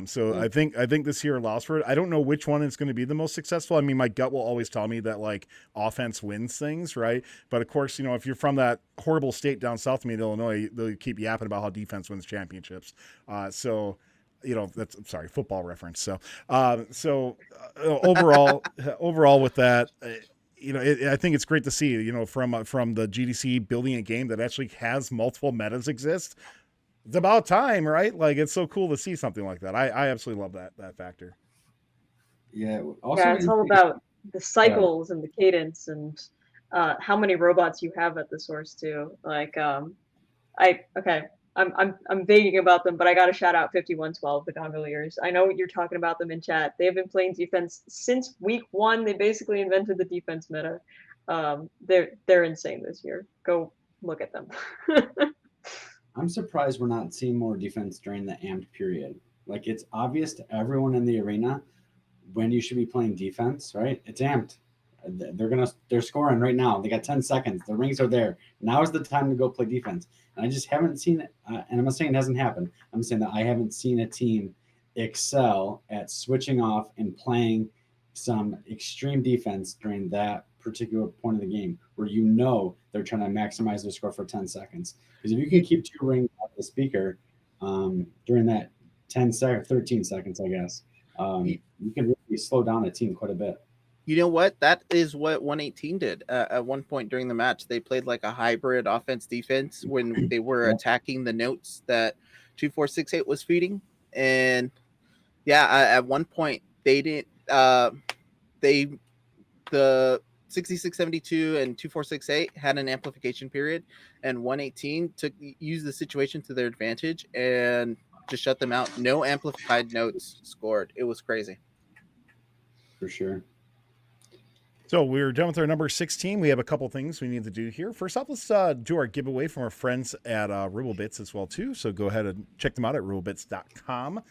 So I think this year allows for it. I don't know which one is going to be the most successful. I mean, my gut will always tell me that offense wins things, right? But of course, if you're from that horrible state down south of me in Illinois, they'll keep yapping about how defense wins championships. That's, I'm sorry, football reference. So overall with that, I think it's great to see, from the GDC building a game that actually has multiple metas exist. It's about time, right? It's so cool to see something like that. I absolutely love that factor. Yeah. It's all about the cycles and the cadence and how many robots you have at the source too. I'm vaguing about them, but I got to shout out 5112, the Gondoliers. I know you're talking about them in chat. They have been playing defense since week 1. They basically invented the defense meta. They're insane this year. Go look at them. I'm surprised we're not seeing more defense during the amped period. Like, it's obvious to everyone in the arena when you should be playing defense, right? It's amped. They're scoring right now. They got 10 seconds. The rings are there. Now is the time to go play defense. And I just haven't seen it. And I'm not saying it hasn't happened. I'm saying that I haven't seen a team excel at switching off and playing some extreme defense during that particular point of the game where they're trying to maximize their score for 10 seconds. Because if you can keep 2 rings off the speaker during that 13 seconds, I guess, you can really slow down a team quite a bit. You know what? That is what 118 did. At one point during the match, they played like a hybrid offense-defense when they were attacking the notes that 2468 was feeding. And yeah, at one point they didn't. The 6672 and 2468 had an amplification period, and 118 used the situation to their advantage and just shut them out. No amplified notes scored. It was crazy. For sure. So we're done with our number 16. We have a couple things we need to do here. First off, let's do our giveaway from our friends at Robobits as well too. So go ahead and check them out at robobits.com.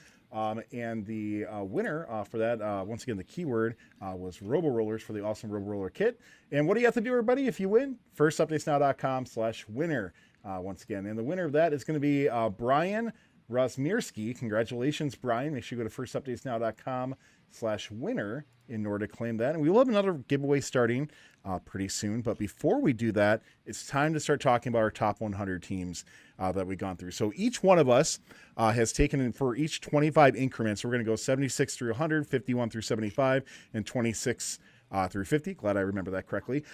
And the winner for that, once again, the keyword was Robo Rollers for the awesome Robo Roller kit. And what do you have to do, everybody, if you win? firstupdatesnow.com/winner once again. And the winner of that is going to be Brian Rosmierski. Congratulations, Brian. Make sure you go to firstupdatesnow.com/winner in order to claim that. And we will have another giveaway starting pretty soon. But before we do that, it's time to start talking about our top 100 teams that we've gone through. So each one of us has taken in for each 25 increments. We're going to go 76 through 100, 51 through 75, and 26 through 50. Glad I remember that correctly.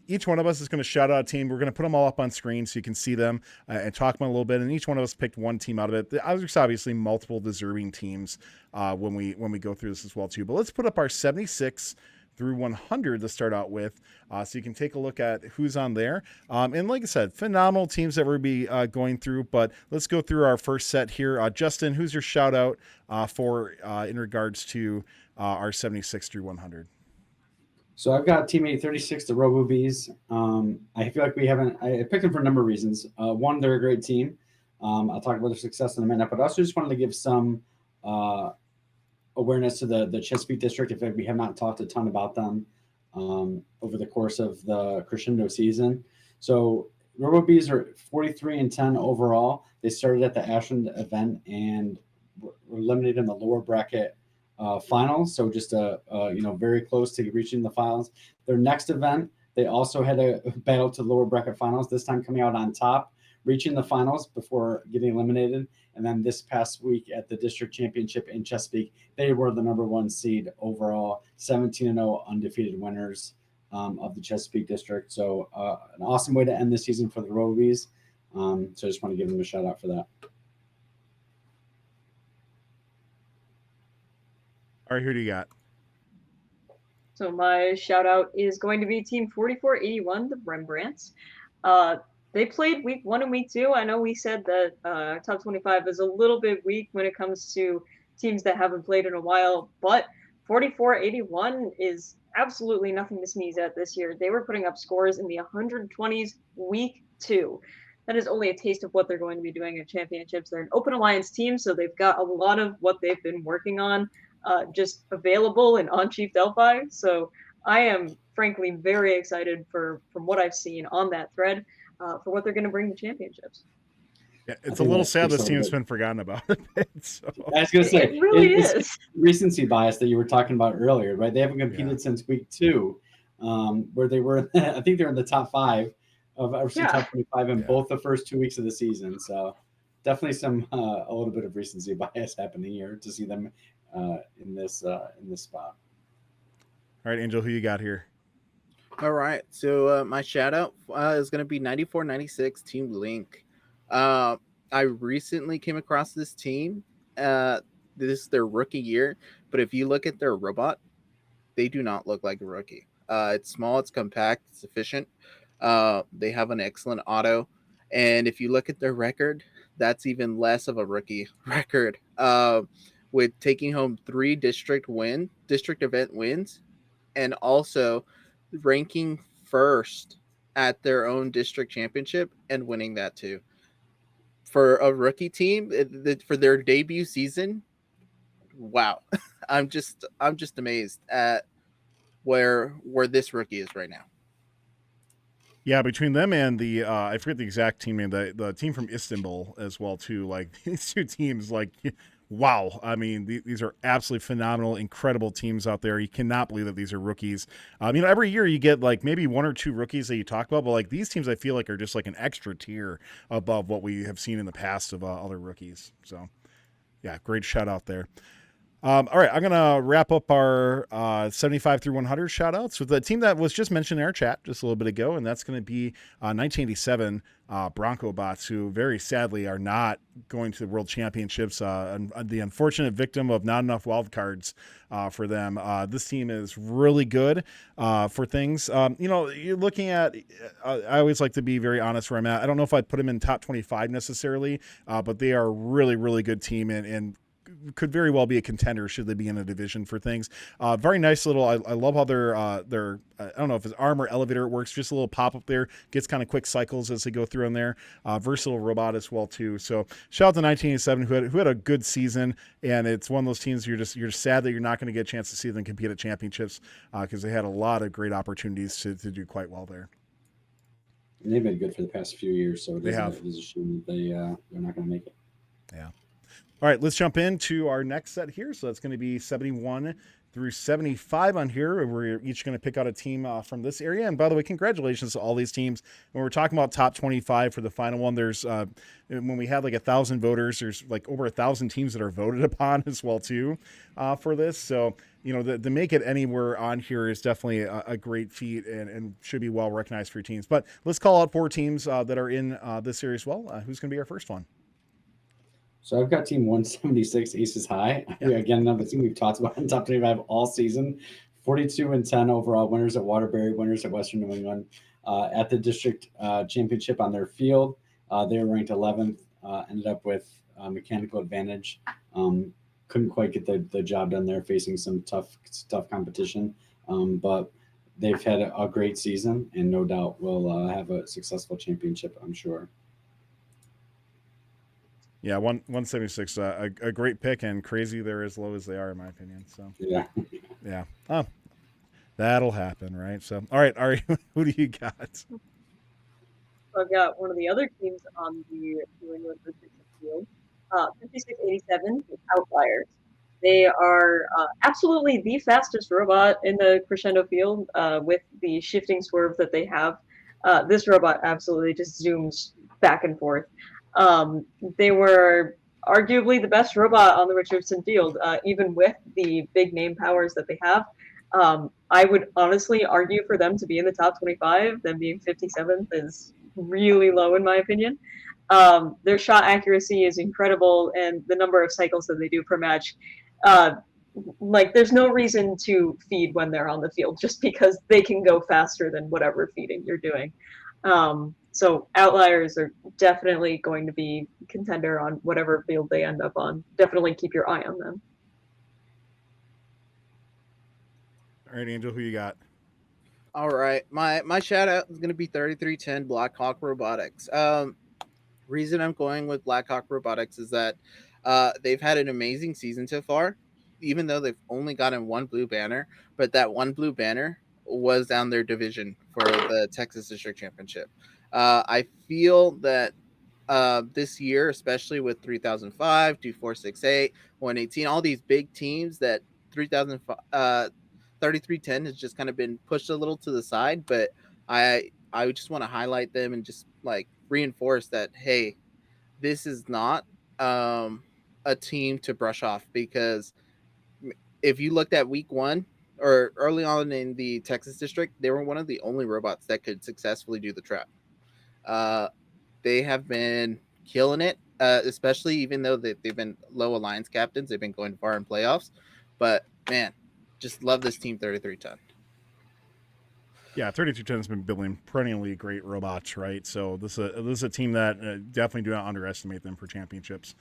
Each one of us is going to shout out a team. We're going to put them all up on screen so you can see them and talk about them a little bit. And each one of us picked one team out of it. There's obviously multiple deserving teams when we go through this as well too. But let's put up our 76 through 100 to start out with, so you can take a look at who's on there. And like I said, phenomenal teams that we'll be going through. But let's go through our first set here. Justin, who's your shout out for in regards to our 76 through 100? So I've got teammate 36, the RoboBees. I feel like I picked them for a number of reasons. One, they're a great team. I'll talk about their success in a minute, but I also just wanted to give some awareness to the Chesapeake District. If we have not talked a ton about them over the course of the Crescendo season. So RoboBees are 43-10 overall. They started at the Ashland event and were eliminated in the lower bracket finals, so just very close to reaching the finals. Their next event, they also had a battle to lower bracket finals, this time coming out on top, reaching the finals before getting eliminated. And then this past week at the district championship in Chesapeake, they were the number 1 seed overall, 17-0 undefeated winners of the Chesapeake district. So an awesome way to end the season for the RoboBees. So I just want to give them a shout out for that. All right, who do you got? So my shout out is going to be Team 4481, the Rembrandts. They played week 1 and week 2. I know we said that top 25 is a little bit weak when it comes to teams that haven't played in a while, but 4481 is absolutely nothing to sneeze at this year. They were putting up scores in the 120s week 2. That is only a taste of what they're going to be doing at championships. They're an open alliance team, so they've got a lot of what they've been working on just available and on Chief Delphi. So I am frankly very excited from what I've seen on that thread for what they're going to bring to championships. Yeah, it's a little sad this team's been forgotten about a bit. So. I was going to say, it really is recency bias that you were talking about earlier, right? They haven't competed since week 2, where they were, I think they're in the top 5 of FRC top 25 in both the first 2 weeks of the season. So definitely a little bit of recency bias happening here to see them in this spot. All right, Angel, who you got here? All right, so my shout out is going to be 94-96 Team Link. I recently came across this team. This is their rookie year, but if you look at their robot, they do not look like a rookie. It's small, it's compact, it's efficient. They have an excellent auto, and if you look at their record, that's even less of a rookie record. With taking home 3 district event wins, and also ranking first at their own district championship and winning that too. For a rookie team for their debut season, wow. I'm just amazed at where this rookie is right now. Yeah, between them and the I forget the exact team name, the team from Istanbul as well too. Like these two teams, like wow. I mean, these are absolutely phenomenal, incredible teams out there. You cannot believe that these are rookies. Every year you get like maybe 1 or 2 rookies that you talk about, but like these teams, I feel like are just like an extra tier above what we have seen in the past of other rookies. So, yeah, great shout out there. All right, I'm going to wrap up our 75 through 100 shout-outs with the team that was just mentioned in our chat just a little bit ago, and that's going to be 1987 Bronco Bots, who very sadly are not going to the World Championships, and the unfortunate victim of not enough wild cards for them. This team is really good for things. You're looking at, I always like to be very honest where I'm at. I don't know if I'd put them in top 25 necessarily, but they are a really, really good team, and could very well be a contender should they be in a division for things. Very nice little. I love how their I don't know if it's arm or elevator it works. Just a little pop up there, gets kind of quick cycles as they go through in there. Versatile robot as well too. So shout out to 1987 who had a good season, and it's one of those teams you're just sad that you're not going to get a chance to see them compete at championships because they had a lot of great opportunities to do quite well there. And they've been good for the past few years, so they have. It is a shame that they're not going to make it. Yeah. All right, let's jump into our next set here. So that's going to be 71 through 75 on here. We're each going to pick out a team from this area. And by the way, congratulations to all these teams. When we're talking about top 25 for the final one, there's when we have like 1,000 voters, there's like over 1,000 teams that are voted upon as well too for this. So, to make it anywhere on here is definitely a great feat and should be well recognized for your teams. But let's call out 4 teams that are in this series. Well, who's going to be our first one? So I've got team 176 Aces High. Yeah. Again, another team we've talked about in top 25 all season. 42-10 overall, winners at Waterbury, winners at Western New England. At the district championship on their field, they were ranked 11th, ended up with mechanical advantage. Couldn't quite get the job done there, facing some tough competition. But they've had a great season and no doubt will have a successful championship, I'm sure. Yeah, 176, a great pick, and crazy they're as low as they are, in my opinion. So yeah. Oh, that'll happen, right? So, all right, Ari, who do you got? I've got one of the other teams on the New England field, 5687 Outliers. They are absolutely the fastest robot in the Crescendo field with the shifting swerve that they have. This robot absolutely just zooms back and forth. They were arguably the best robot on the Richardson field, even with the big name powers that they have. I would honestly argue for them to be in the top 25. Them being 57th is really low in my opinion. Their shot accuracy is incredible, and the number of cycles that they do per match, there's no reason to feed when they're on the field just because they can go faster than whatever feeding you're doing. So Outliers are definitely going to be contender on whatever field they end up on. Definitely keep your eye on them. All right, Angel, who you got? All right, my shout out is going to be 3310 Blackhawk Robotics. Reason I'm going with Blackhawk Robotics is that they've had an amazing season so far, even though they've only gotten 1 blue banner, but that 1 blue banner was down their division for the Texas District Championship. I feel that this year, especially with 3005, 2468, 118, all these big teams, that 3310 has just kind of been pushed a little to the side, but I just want to highlight them and just like reinforce that, hey, this is not a team to brush off, because if you looked at week 1 or early on in the Texas District, they were one of the only robots that could successfully do the trap. They have been killing it, especially even though they've been low alliance captains. They've been going far in playoffs. But, man, just love this team 3310. Yeah, 3210 has been building perennially great robots, right? So this is a team that definitely do not underestimate them for championships.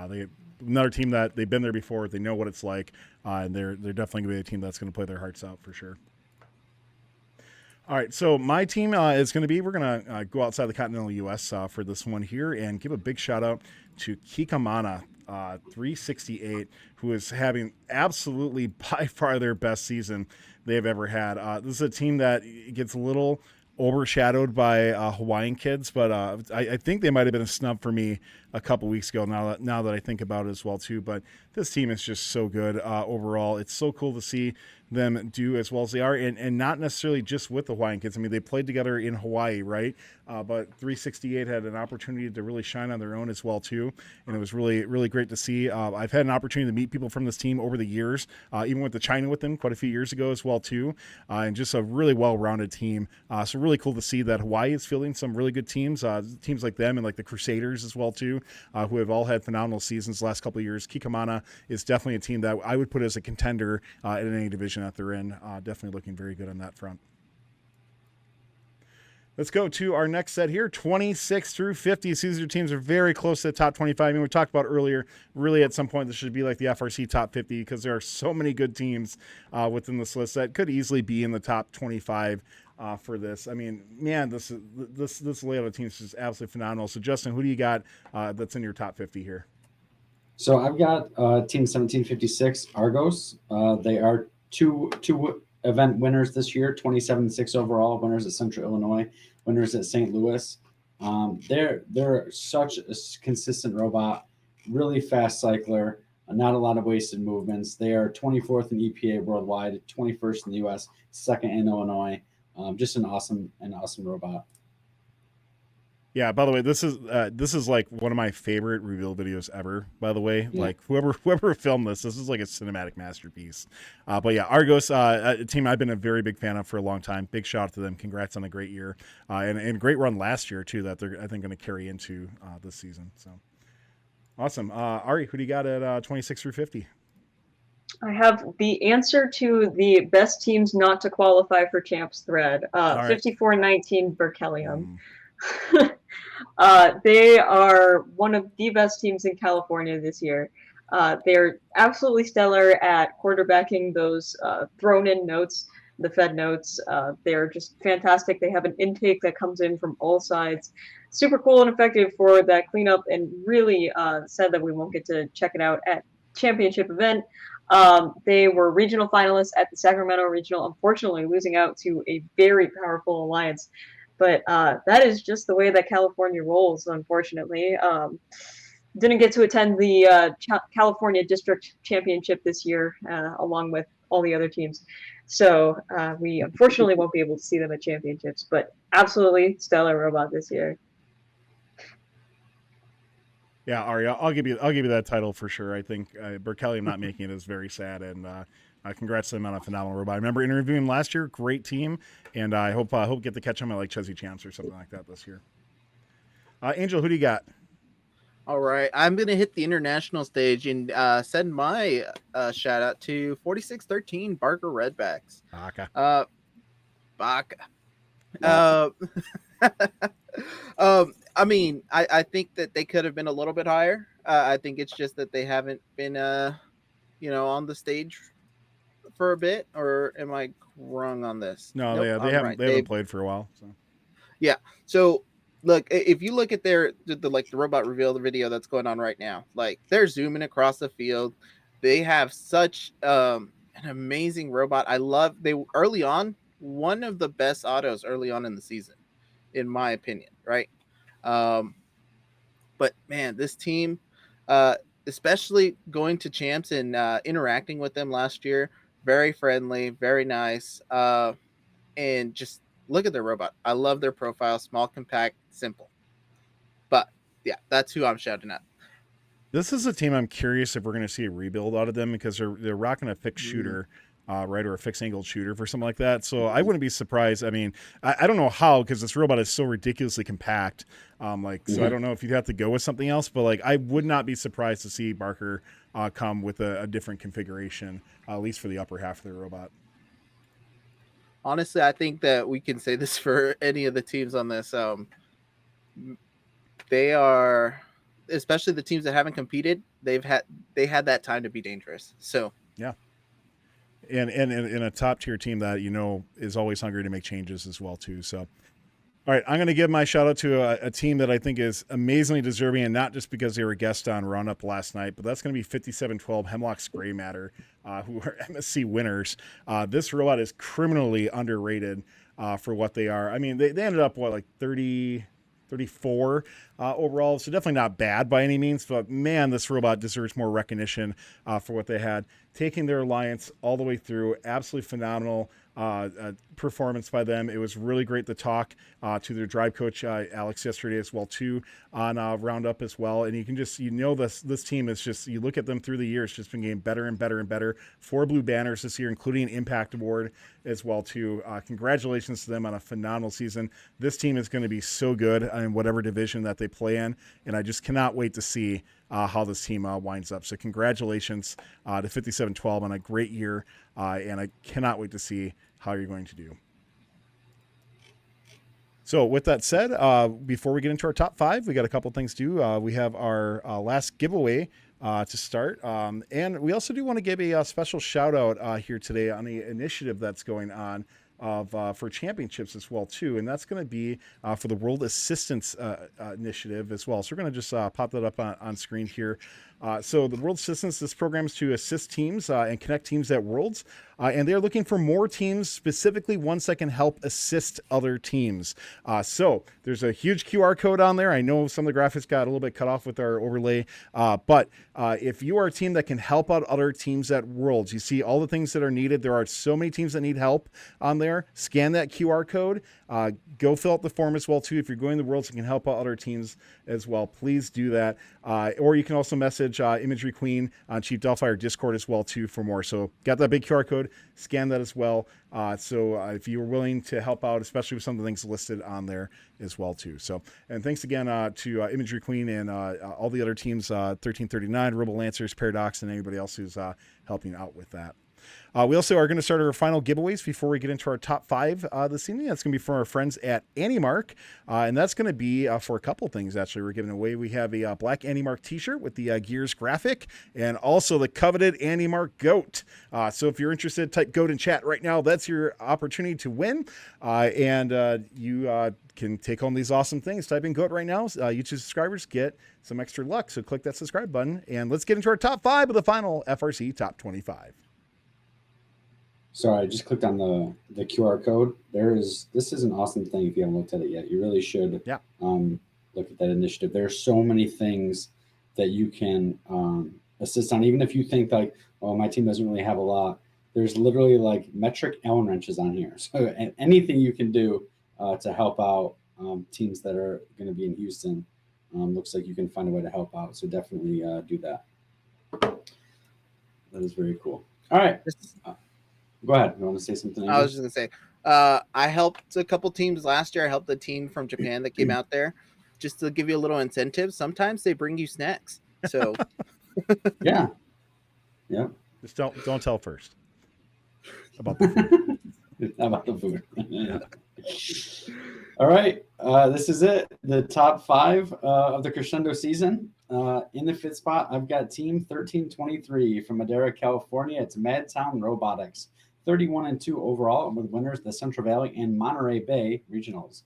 They another team that they've been there before. They know what it's like, and they're definitely going to be a team that's going to play their hearts out for sure. All right, so my team is going to be, we're going to go outside the continental U.S. For this one here and give a big shout out to Kikamana 368, who is having absolutely by far their best season they've ever had. This is a team that gets a little overshadowed by Hawaiian kids, but I think they might have been a snub for me a couple weeks ago now that I think about it as well too. But this team is just so good overall. It's so cool to see them do as well as they are, and not necessarily just with the Hawaiian kids. I mean, they played together in Hawaii, right? But 368 had an opportunity to really shine on their own as well too, and it was really, really great to see. I've had an opportunity to meet people from this team over the years, even went to China with them quite a few years ago as well too, and just a really well-rounded team. So really cool to see that Hawaii is fielding some really good teams, teams like them and like the Crusaders as well too, who have all had phenomenal seasons the last couple of years. Kikamana is definitely a team that I would put as a contender in any division that they're in. Definitely looking very good on that front. Let's go to our next set here, 26 through 50. So these teams are very close to the top 25. I mean, we talked about earlier, really at some point this should be like the FRC top 50 because there are so many good teams within this list that could easily be in the top 25 for this. I mean, man, this layout of teams is absolutely phenomenal. So Justin, who do you got that's in your top 50 here? So I've got Team 1756 Argos. They are two event winners this year, 27-6 overall, winners at Central Illinois, winners at St. Louis. They're such a consistent robot, really fast cycler, not a lot of wasted movements. They are 24th in EPA worldwide, 21st in the US, second in Illinois. Just an awesome robot. Yeah, by the way, this is like one of my favorite reveal videos ever, by the way. Yeah. Like whoever filmed this is like a cinematic masterpiece. But yeah, Argos, a team I've been a very big fan of for a long time. Big shout out to them. Congrats on a great year. And a great run last year too that they're I think going to carry into this season. So awesome. Ari, who do you got at 26 through 50? I have the answer to the best teams not to qualify for champs thread. 54-19 Berkelium. They are one of the best teams in California this year. They're absolutely stellar at quarterbacking those thrown in notes, the Fed notes. They're just fantastic. They have an intake that comes in from all sides. Super cool and effective for that cleanup, and really sad that we won't get to check it out at championship event. They were regional finalists at the Sacramento Regional, unfortunately losing out to a very powerful alliance. But that is just the way that California rolls, unfortunately. Didn't get to attend the California District Championship this year, along with all the other teams. So we unfortunately won't be able to see them at championships, but absolutely stellar robot this year. Yeah, Ari, I'll give you that title for sure. I think Berkelium not making it is very sad, and congrats to them on a phenomenal robot. I remember interviewing him last year. Great team, and I hope get to catch him at like Chesney Champs or something like that this year. Angel, who do you got? All right, I'm gonna hit the international stage and send my shout out to 4613 Barker Redbacks. Baka. I mean, I think that they could have been a little bit higher. I think it's just that they haven't been, on the stage for a bit. Or am I wrong on this? No, nope, they haven't played for a while. So. Yeah. So look, if you look at the robot reveal, the video that's going on right now, like they're zooming across the field. They have such an amazing robot. They early on, one of the best autos early on in the season, in my opinion, right? But man, this team, especially going to champs and interacting with them last year, very friendly, very nice, and just look at their robot. I love their profile, small, compact, simple. But yeah, that's who I'm shouting at. This is a team I'm curious if we're going to see a rebuild out of them because they're rocking a fixed shooter. Right, or a fixed angled shooter for something like that. So I wouldn't be surprised. I mean, I don't know how, because this robot is so ridiculously compact. So I don't know if you'd have to go with something else, but like I would not be surprised to see Barker come with a different configuration, at least for the upper half of the robot. Honestly, I think that we can say this for any of the teams on this. They are, especially the teams that haven't competed, they had that time to be dangerous. So Yeah. And a top tier team that is always hungry to make changes as well too. So, all right, I'm going to give my shout out to a team that I think is amazingly deserving, and not just because they were guest on Roundup last night, but that's going to be 5712 Hemlock's Gray Matter, who are MSC winners. This robot is criminally underrated for what they are. I mean, they ended up like 34 overall, so definitely not bad by any means, but man, this robot deserves more recognition for what they had. Taking their alliance all the way through, absolutely phenomenal performance by them. It was really great to talk to their drive coach, Alex, yesterday as well, too, on Roundup as well. And you can just, this team is just, you look at them through the years, just been getting better and better and better. 4 blue banners this year, including an Impact Award as well, too. Congratulations to them on a phenomenal season. This team is going to be so good in whatever division that they play in, and I just cannot wait to see how this team winds up. So congratulations to 5712 on a great year, and I cannot wait to see how you're going to do. So with that said, before we get into our top 5, we got a couple things to do. We have our last giveaway to start, and we also do want to give a special shout out here today on the initiative that's going on for championships as well too, and that's going to be for the World Assistance Initiative as well. So we're going to just pop that up on screen here. So the World Assistance, this program is to assist teams and connect teams at Worlds, and they're looking for more teams, specifically ones that can help assist other teams. So there's a huge QR code on there. I know some of the graphics got a little bit cut off with our overlay, but if you are a team that can help out other teams at Worlds, you see all the things that are needed. There are so many teams that need help on there. Scan that QR code. Go fill out the form as well too. If you're going to Worlds and can help out other teams as well, please do that. Or you can also message Imagery Queen on Chief Delphi or Discord as well too for more. So got that big QR code, scan that as well. So if you're willing to help out, especially with some of the things listed on there as well too. So, and thanks again to Imagery Queen and all the other teams, 1339, Robo Lancers, Paradox, and anybody else who's helping out with that. We also are going to start our final giveaways before we get into our top 5 this evening. That's going to be from our friends at AndyMark, and that's going to be for a couple things, actually. We're giving away. We have a black AndyMark t-shirt with the Gears graphic, and also the coveted AndyMark GOAT. So if you're interested, type GOAT in chat right now. That's your opportunity to win, and you can take home these awesome things. Type in GOAT right now. YouTube subscribers get some extra luck, so click that subscribe button, and let's get into our top 5 of the final FRC Top 25. Sorry, I just clicked on the QR code. This is an awesome thing. If you haven't looked at it yet, you really should look at that initiative. There are so many things that you can assist on. Even if you think like, oh, my team doesn't really have a lot, there's literally like metric Allen wrenches on here. So anything you can do to help out teams that are going to be in Houston, looks like you can find a way to help out. So definitely do that. That is very cool. All right. Go ahead. You want to say something? I was just going to say, I helped a couple teams last year. I helped the team from Japan that came out there just to give you a little incentive. Sometimes they bring you snacks. So yeah. Just don't tell first about the food. About the food. Yeah. All right. This is it. The top 5 of the Crescendo season. In the 5th spot, I've got Team 1323 from Madera, California. It's Madtown Robotics. 31-2 overall, with winners the Central Valley and Monterey Bay regionals.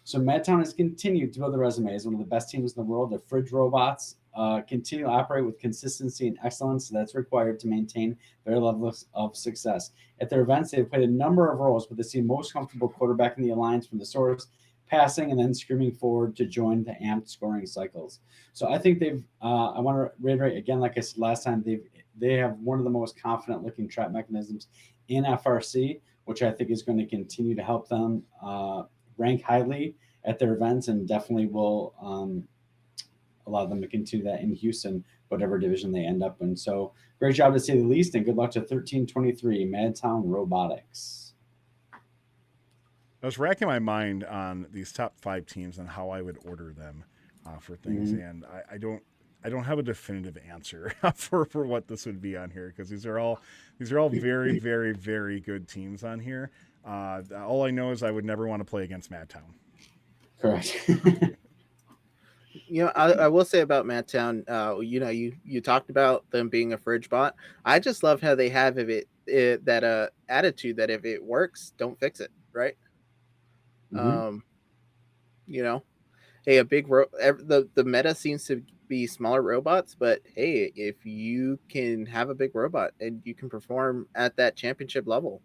So Madtown has continued to build the resume as one of the best teams in the world. The Fridge robots continue to operate with consistency and excellence that's required to maintain their levels of success. At their events, they've played a number of roles, but they seem most comfortable quarterbacking the alliance from the source, passing, and then screaming forward to join the amped scoring cycles. So I think they've, I want to reiterate again, like I said last time, they have one of the most confident looking trap mechanisms in FRC, which I think is going to continue to help them rank highly at their events, and definitely will allow them to continue that in Houston, whatever division they end up in. So great job to say the least, and good luck to 1323 Madtown Robotics. I was racking my mind on these top 5 teams and how I would order them for things, and I don't have a definitive answer for what this would be on here, because these are all very, very, very good teams on here. All I know is I would never want to play against Madtown. Correct. I will say about Madtown, you talked about them being a fridge bot. I just love how they have that attitude that if it works, don't fix it, right? Mhm. You know, hey, the meta seems to be smaller robots, but hey, if you can have a big robot and you can perform at that championship level,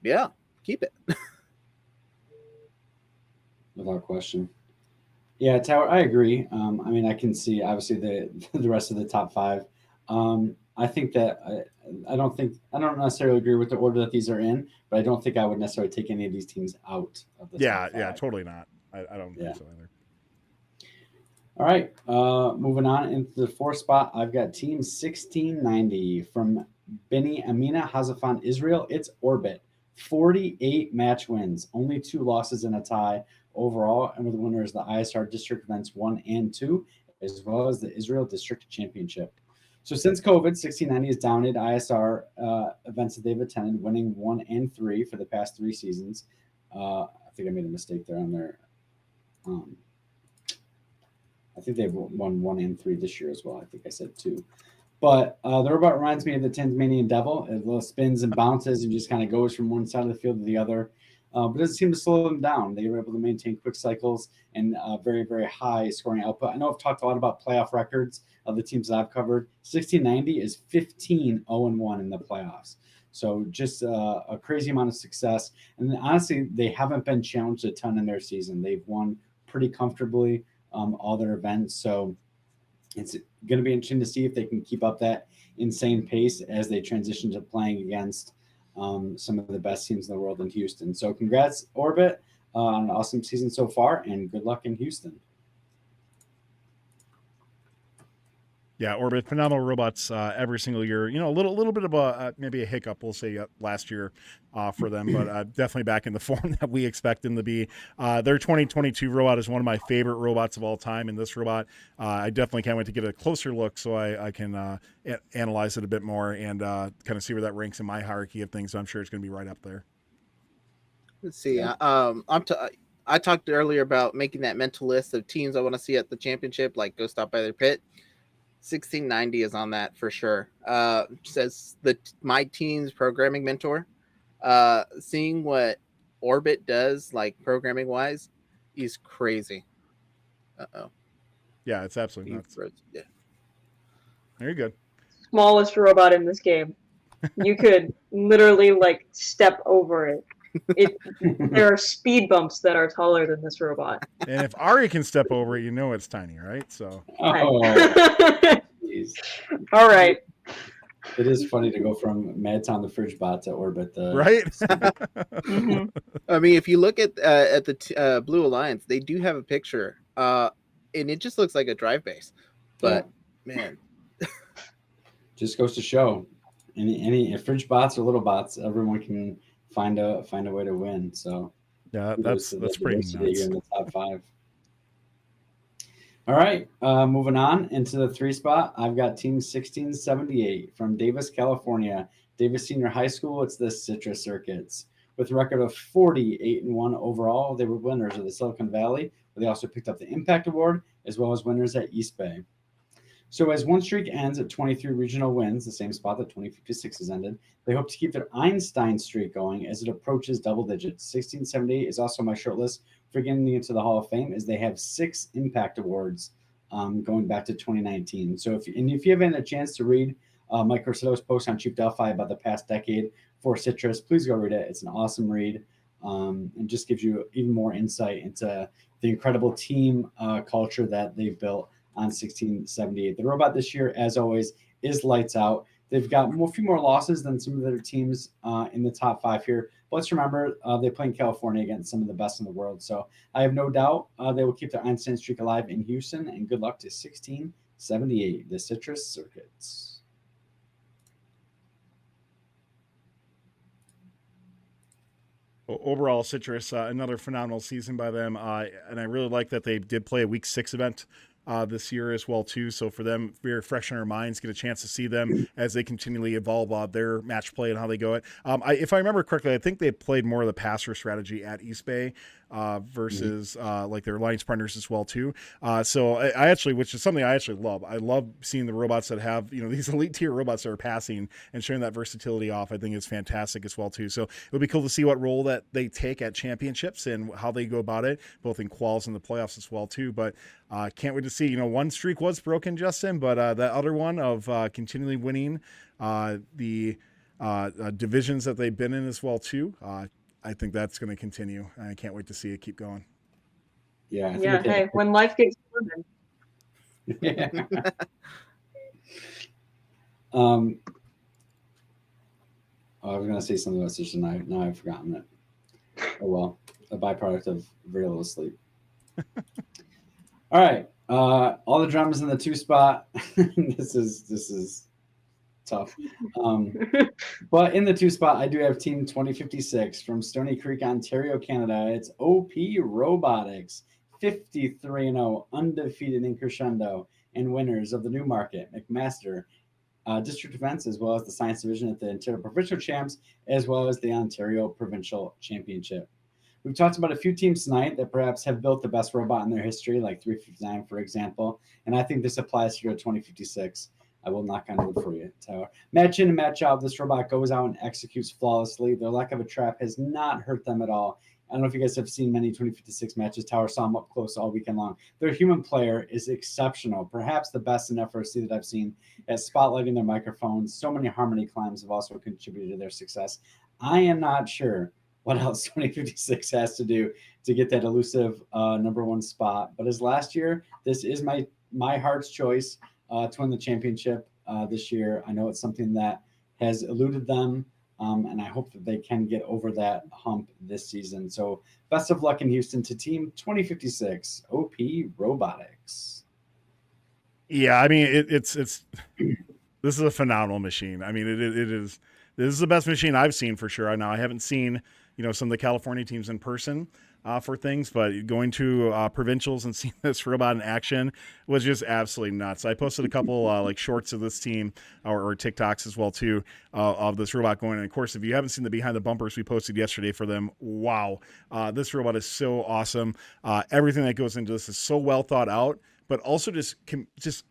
yeah, keep it. Without question. Yeah, Tower, I agree. I mean, I can see obviously the rest of the top five. I think that I don't necessarily agree with the order that these are in, but I don't think I would necessarily take any of these teams out of the Yeah, top five. totally not. I don't Yeah. think so either. All right, moving on into the fourth spot, I've got Team 1690 from Beni Amina Hazafan, Israel. It's Orbit, 48 match wins, only 2 losses and a tie overall, and with the winners the ISR District Events 1 and 2, as well as the Israel District Championship. So since COVID, 1690 has dominated ISR events that they've attended, winning 1 and 3 for the past 3 seasons. I think I made a mistake there on their. I think they've won 1 and 3 this year as well. I think I said 2. But the robot reminds me of the Tasmanian Devil. It little spins and bounces and just kind of goes from one side of the field to the other. But it doesn't seem to slow them down. They were able to maintain quick cycles and very, very high scoring output. I know I've talked a lot about playoff records of the teams that I've covered. 1690 is 15-0-1 in the playoffs. So just a crazy amount of success. And then, honestly, they haven't been challenged a ton in their season. They've won pretty comfortably all their events. So it's going to be interesting to see if they can keep up that insane pace as they transition to playing against some of the best teams in the world in Houston. So congrats, Orbit, on an awesome season so far, and good luck in Houston. Yeah, Orbit, phenomenal robots every single year. A little bit of maybe a hiccup, we'll say, last year for them, but definitely back in the form that we expect them to be. Their 2022 robot is one of my favorite robots of all time, and this robot, I definitely can't wait to get a closer look so I can analyze it a bit more and kind of see where that ranks in my hierarchy of things. So I'm sure it's going to be right up there. Let's see. I talked earlier about making that mental list of teams I want to see at the championship, like go stop by their pit. 1690 is on that for sure. Says my team's programming mentor. Seeing what Orbit does, like programming wise, is crazy. Yeah, it's absolutely nuts. Yeah. Very good. Smallest robot in this game. You could literally step over it. There are speed bumps that are taller than this robot. And if Ari can step over it, it's tiny, right? So. Oh, geez. All right. It is funny to go from Madtown the Fridge Bot to Orbit the right. Mm-hmm. I mean, if you look at the Blue Alliance, they do have a picture, and it just looks like a drive base. But man, just goes to show, any if Fridge Bots or little bots, everyone can find a way to win. So yeah, that's pretty nuts. In the top 5. All right, moving on into the 3 spot. I've got Team 1678 from Davis, California, Davis Senior High School. It's the Citrus Circuits. With a record of 48-1 overall, they were winners of the Silicon Valley, where they also picked up the Impact Award, as well as winners at East Bay. So as one streak ends at 23 regional wins, the same spot that 2056 has ended, they hope to keep their Einstein streak going as it approaches double digits. 1678 is also my short list for getting into the Hall of Fame, as they have 6 Impact Awards going back to 2019. So if you haven't had a chance to read Mike Corsetto's post on Chief Delphi about the past decade for Citrus, please go read it. It's an awesome read and just gives you even more insight into the incredible team culture that they've built on 1678. The robot this year, as always, is lights out. They've got a few more losses than some of their teams in the top 5 here. But let's remember, they play in California against some of the best in the world. So I have no doubt they will keep their Einstein streak alive in Houston. And good luck to 1678, the Citrus Circuits. Overall, Citrus, another phenomenal season by them. And I really like that they did play a week 6 event this year as well too. So for them, very fresh in our minds, get a chance to see them as they continually evolve their match play and how they go it. If I remember correctly, I think they played more of the passer strategy at East Bay versus like their alliance partners as well too. So I actually, which is something I actually love. I love seeing the robots that have, these elite tier robots that are passing and showing that versatility off. I think it's fantastic as well too. So it'll be cool to see what role that they take at championships and how they go about it, both in quals and the playoffs as well too. But can't wait to see, one streak was broken, Justin, but that other one of continually winning the divisions that they've been in as well too. I think that's going to continue. I can't wait to see it keep going. Yeah. Hey, when life gets fun. Yeah. I was going to say something about Susan. Now I've forgotten it. Oh, well, a byproduct of very little sleep. All right. All the drummers in the 2 spot. This is tough. But in the 2 spot, I do have Team 2056 from Stony Creek, Ontario, Canada. It's OP Robotics, 53-0, undefeated in Crescendo, and winners of the Newmarket, McMaster, District Events, as well as the Science Division at the Ontario Provincial Champs, as well as the Ontario Provincial Championship. We've talked about a few teams tonight that perhaps have built the best robot in their history, like 359, for example. And I think this applies here to 2056. I will knock on wood for you, Tyler. Match in and match out, this robot goes out and executes flawlessly. Their lack of a trap has not hurt them at all. I don't know if you guys have seen many 2056 matches. Tower saw them up close all weekend long. Their human player is exceptional, perhaps the best in FRC that I've seen at spotlighting their microphones. So many harmony climbs have also contributed to their success. I am not sure what else 2056 has to do to get that elusive number 1 spot. But as last year, this is my heart's choice to win the championship this year. I know it's something that has eluded them, and I hope that they can get over that hump this season. So best of luck in Houston to Team 2056, OP Robotics. Yeah, I mean, it's this is a phenomenal machine. I mean, it is. This is the best machine I've seen for sure. Now I haven't seen some of the California teams in person for things, but going to provincials and seeing this robot in action was just absolutely nuts. I posted a couple like shorts of this team or TikToks as well too of this robot going. And of course, if you haven't seen the behind the bumpers we posted yesterday for them, wow, this robot is so awesome. Everything that goes into this is so well thought out, but also just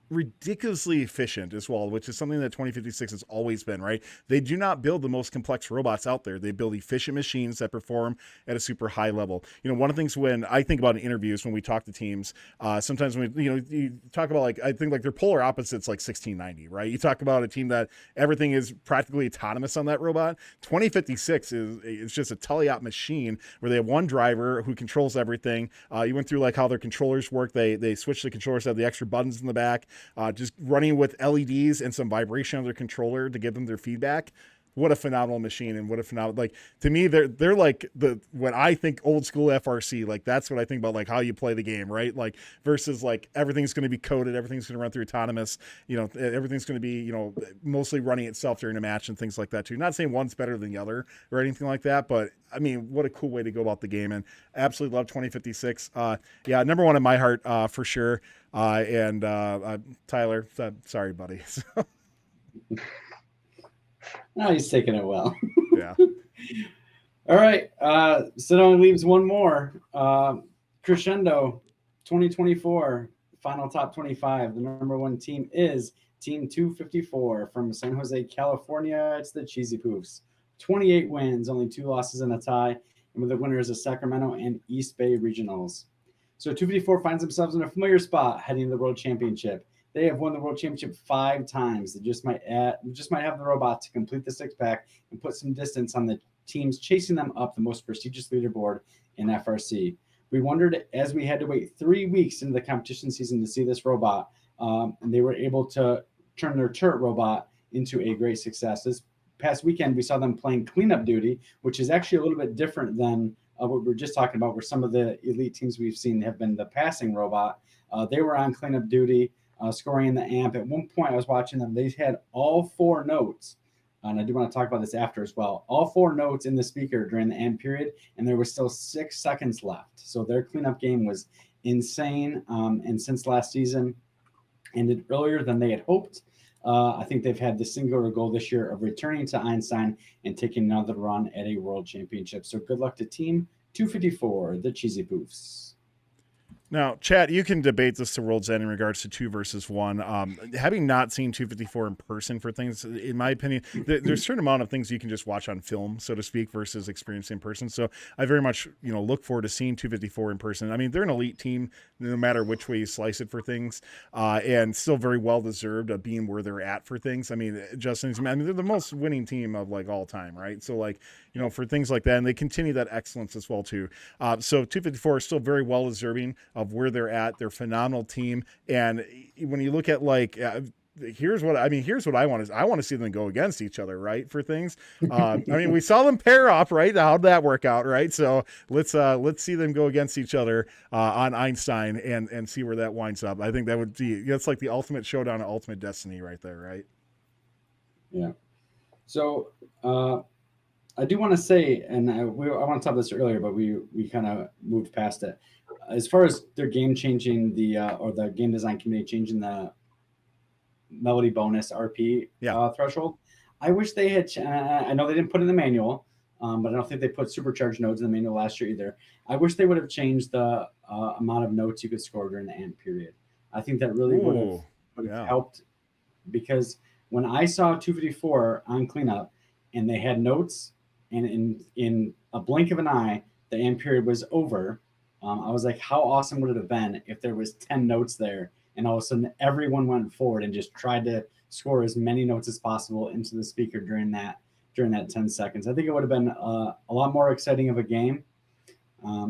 ridiculously efficient as well, which is something that 2056 has always been, right? They do not build the most complex robots out there. They build efficient machines that perform at a super high level. One of the things when I think about in interviews, when we talk to teams, sometimes when you talk about I think their polar opposites like 1690, right? You talk about a team that everything is practically autonomous on that robot. 2056 is just a teleop machine where they have one driver who controls everything. You went through how their controllers work. They switch the controllers, have the extra buttons in the back. Just running with LEDs and some vibration on their controller to give them their feedback. What a phenomenal machine, and what a phenomenal, to me, they're like when I think old school FRC, that's what I think about, how you play the game, right? Versus everything's going to be coded, everything's going to run through autonomous, everything's going to be, mostly running itself during a match and things like that too. Not saying one's better than the other or anything like that, but I mean, what a cool way to go about the game, and absolutely love 2056. Yeah, number 1 in my heart for sure. And Tyler, sorry, buddy. No, he's taking it well. Yeah. All right. So it only leaves one more. Crescendo 2024, final top 25. The number 1 team is Team 254 from San Jose, California. It's the Cheesy Poofs. 28 wins, only 2 losses and a tie. And with the winners of Sacramento and East Bay Regionals. So 254 finds themselves in a familiar spot heading to the World Championship. They have won the World Championship 5 times. They just might have the robot to complete the 6-pack and put some distance on the teams chasing them up the most prestigious leaderboard in FRC. We wondered, as we had to wait 3 weeks into the competition season to see this robot, and they were able to turn their turret robot into a great success. This past weekend, we saw them playing cleanup duty, which is actually a little bit different than what we were just talking about, where some of the elite teams we've seen have been the passing robot. They were on cleanup duty, scoring in the amp. At one point, I was watching them. They had all 4 notes, and I do want to talk about this after as well. All 4 notes in the speaker during the amp period, and there was still 6 seconds left. So their cleanup game was insane. And since last season ended earlier than they had hoped, I think they've had the singular goal this year of returning to Einstein and taking another run at a world championship. So good luck to Team 254, the Cheesy Poofs. Now, Chad, you can debate this to world's end in regards to 2 versus 1. Having not seen 254 in person for things, in my opinion, there's a certain amount of things you can just watch on film, so to speak, versus experience in person. So I very much, look forward to seeing 254 in person. I mean, they're an elite team, no matter which way you slice it for things, and still very well deserved of being where they're at for things. I mean, Justin, they're the most winning team of all time, right? So for things like that, and they continue that excellence as well too. So 254 is still very well deserving of where they're at. They're a phenomenal team. And when you look at here's what I want is I want to see them go against each other, right? For things. We saw them pair up, right? How'd that work out, right? So let's see them go against each other on Einstein and see where that winds up. I think that would be, that's like the ultimate showdown of ultimate destiny right there, right? Yeah. So I do want to say, and I want to talk this earlier, but we kind of moved past it. As far as their game changing or the game design committee changing the melody bonus RP threshold, I wish they had. I know they didn't put it in the manual, but I don't think they put supercharged nodes in the manual last year either. I wish they would have changed the amount of notes you could score during the AMP period. I think that really would have helped, because when I saw 254 on cleanup and they had notes, and in a blink of an eye, the AMP period was over. I was like, how awesome would it have been if there was 10 notes there, and all of a sudden everyone went forward and just tried to score as many notes as possible into the speaker during that 10 seconds. I think it would have been a lot more exciting of a game.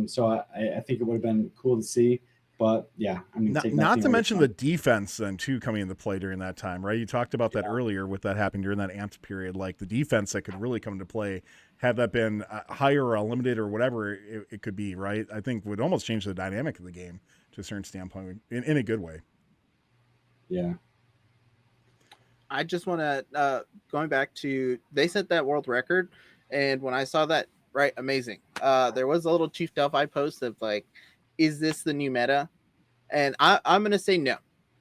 So I think it would have been cool to see. But yeah, not to mention the defense then too coming into play during that time, right? You talked about that earlier with that happening during that amped period, like the defense that could really come into play had that been higher or unlimited or whatever it could be, right? I think would almost change the dynamic of the game to a certain standpoint in a good way. Yeah. I just want to, going back to, they set that world record. And when I saw that, right, amazing. There was a little Chief Delphi post of is this the new meta? And I'm going to say no.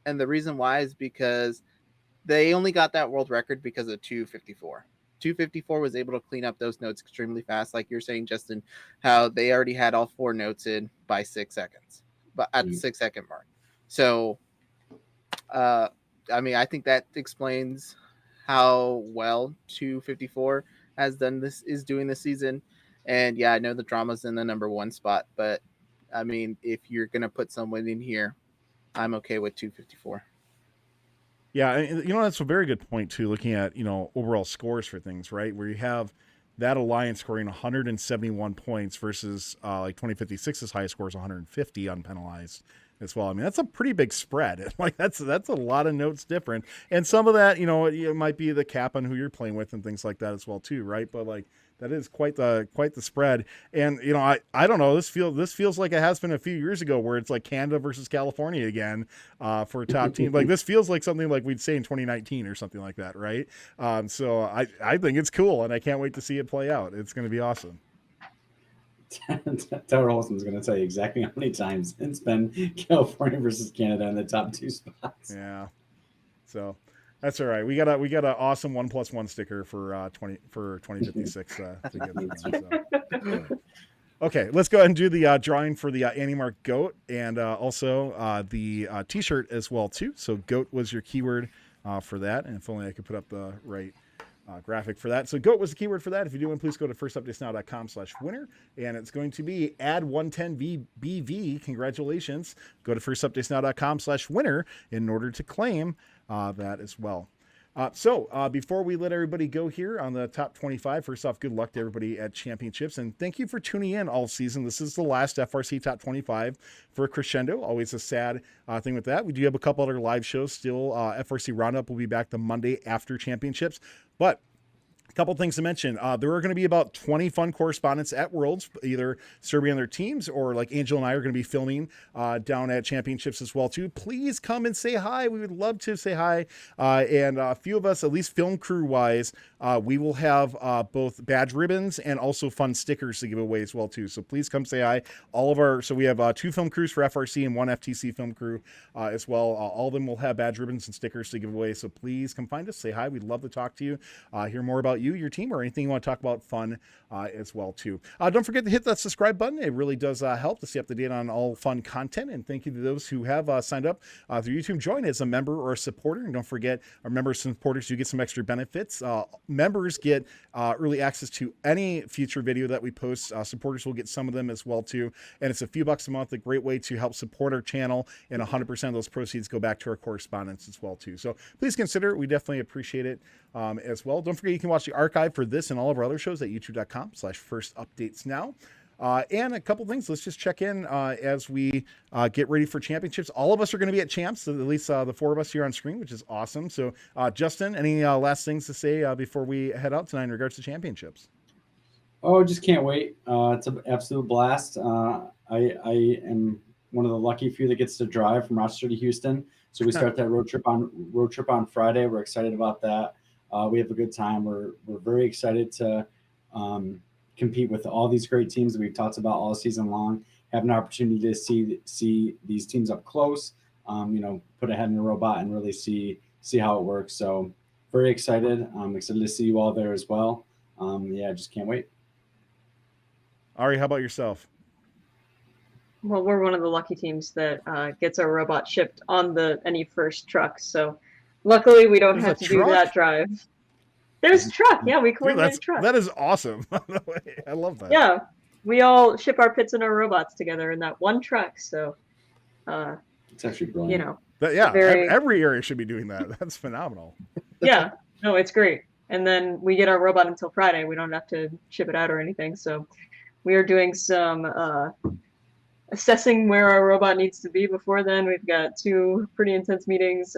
And the reason why is because they only got that world record because of 254. 254 was able to clean up those notes extremely fast. Like you're saying, Justin, how they already had all 4 notes in by 6 seconds, but at the 6 second mark. So, I think that explains how well 254 is doing this season. And yeah, I know the drama's in the number 1 spot, but if you're going to put someone in here, I'm okay with 254. Yeah, that's a very good point too, looking at, overall scores for things, right? Where you have that alliance scoring 171 points versus 2056's highest score is 150 unpenalized as well. That's a pretty big spread. That's a lot of notes different. And some of that, it might be the cap on who you're playing with and things like that as well too, right? But that is quite the spread. And I don't know, this feels like it has been a few years ago where it's like Canada versus California again for a top team. This feels like something like we'd say in 2019 or something like that, right? So I think it's cool, and I can't wait to see it play out. It's going to be awesome. Tower Olsen's going to tell you exactly how many times it's been California versus Canada in the top 2 spots. Yeah. So that's all right. We got an awesome 1+1 sticker for 2056 to get around, so. Okay, let's go ahead and do the drawing for the AnnieMark GOAT, and also the T-shirt as well too. So GOAT was your keyword for that, and if only I could put up the right graphic for that. So GOAT was the keyword for that. If you do one, please go to firstupdatesnow.com/winner, and it's going to be add 110BBV. Congratulations. Go to firstupdatesnow.com/winner in order to claim that as well. So before we let everybody go here on the top 25, first off, good luck to everybody at Championships, and thank you for tuning in all season. This is the last FRC top 25 for Crescendo. Always a sad thing with that. We do have a couple other live shows still. FRC Roundup will be back the Monday after Championships, but Couple things to mention. There are going to be about 20 fun correspondents at Worlds, either serving on their teams or like Angel and I are going to be filming down at championships as well too. Please come and say hi. We would love to say hi. And a few of us, at least film crew wise, we will have both badge ribbons and also fun stickers to give away as well too. So please come say hi. So we have 2 film crews for FRC and 1 FTC film crew as well. All of them will have badge ribbons and stickers to give away. So please come find us, say hi. We'd love to talk to you, hear more about you, your team, or anything you want to talk about fun as well too. Don't forget to hit that subscribe button. It really does help to stay up to date on all fun content. And thank you to those who have signed up through YouTube. Join as a member or a supporter. And don't forget, our members and supporters, you get some extra benefits. Members get early access to any future video that we post. Supporters will get some of them as well too. And it's a few bucks a month, a great way to help support our channel. And 100% of those proceeds go back to our correspondents as well too. So please consider it. We definitely appreciate it as well. Don't forget, you can watch the archive for this and all of our other shows at youtube.com/firstupdatesnow. And a couple things. Let's just check in as we get ready for championships. All of us are going to be at champs, so at least the 4 of us here on screen, which is awesome. So Justin, any last things to say before we head out tonight in regards to championships? Oh, just can't wait. It's an absolute blast. I am one of the lucky few that gets to drive from Rochester to Houston. So we start that road trip on Friday. We're excited about that. We have a good time. We're very excited to compete with all these great teams that we've talked about all season long. Have an opportunity to see these teams up close. Put a head in a robot and really see how it works. So very excited. I'm excited to see you all there as well. Just can't wait. Ari, how about yourself? Well, we're one of the lucky teams that gets our robot shipped on any first truck. So luckily we don't have to do that drive. There's a truck. Yeah, we coordinate a truck. That is awesome. I love that. Yeah, we all ship our pits and our robots together in that one truck. So it's actually brilliant. Every area should be doing that. That's phenomenal. Yeah, no, it's great. And then we get our robot until Friday. We don't have to ship it out or anything. So we are doing some assessing where our robot needs to be before then. We've got 2 pretty intense meetings,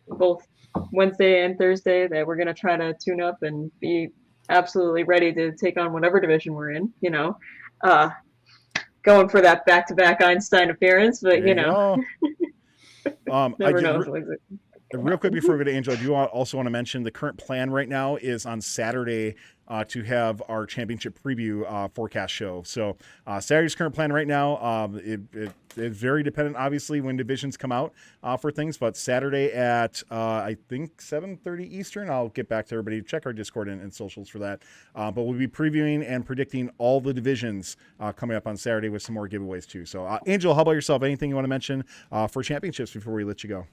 both Wednesday and Thursday, that we're going to try to tune up and be absolutely ready to take on whatever division we're in, going for that back-to-back Einstein appearance, but never knows. Real quick before we go to Angel, I do also want to mention the current plan right now is on Saturday to have our championship preview forecast show. So Saturday's current plan right now, it's very dependent, obviously, when divisions come out for things. But Saturday at, I think, 7:30 Eastern, I'll get back to everybody. Check our Discord and socials for that. But we'll be previewing and predicting all the divisions coming up on Saturday with some more giveaways, too. So, Angel, how about yourself? Anything you want to mention for championships before we let you go?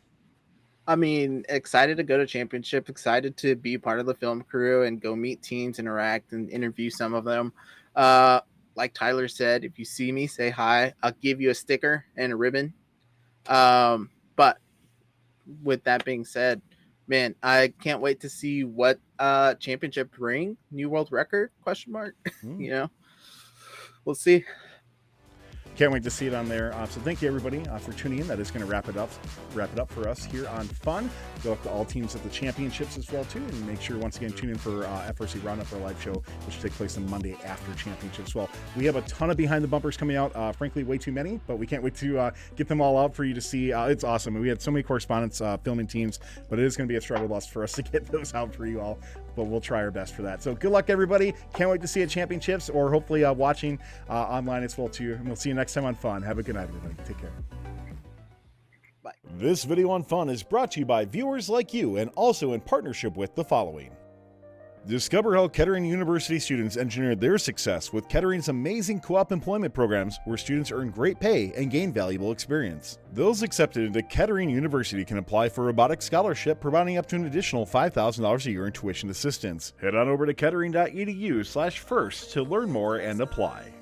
I mean, excited to go to championship, excited to be part of the film crew and go meet teams, interact, and interview some of them. Like Tyler said, if you see me, say hi. I'll give you a sticker and a ribbon. But with that being said, man, I can't wait to see what championship bring. New world record? ? We'll see. Can't wait to see it on there. So thank you, everybody, for tuning in. That is going to wrap it up for us here on Fun. Go up to all teams at the championships as well, too. And make sure, once again, tune in for FRC Roundup, our live show, which will take place on Monday after championships. Well, we have a ton of behind the bumpers coming out. Frankly, way too many, but we can't wait to get them all out for you to see. It's awesome. We had so many correspondents filming teams, but it is going to be a struggle bus for us to get those out for you all. But we'll try our best for that. So good luck, everybody. Can't wait to see you at championships, or hopefully watching online as well, too. And we'll see you next time on Fun. Have a good night, everybody. Take care. Bye. This video on Fun is brought to you by viewers like you and also in partnership with the following. Discover how Kettering University students engineered their success with Kettering's amazing co-op employment programs where students earn great pay and gain valuable experience. Those accepted into Kettering University can apply for a robotics scholarship, providing up to an additional $5,000 a year in tuition assistance. Head on over to kettering.edu/first to learn more and apply.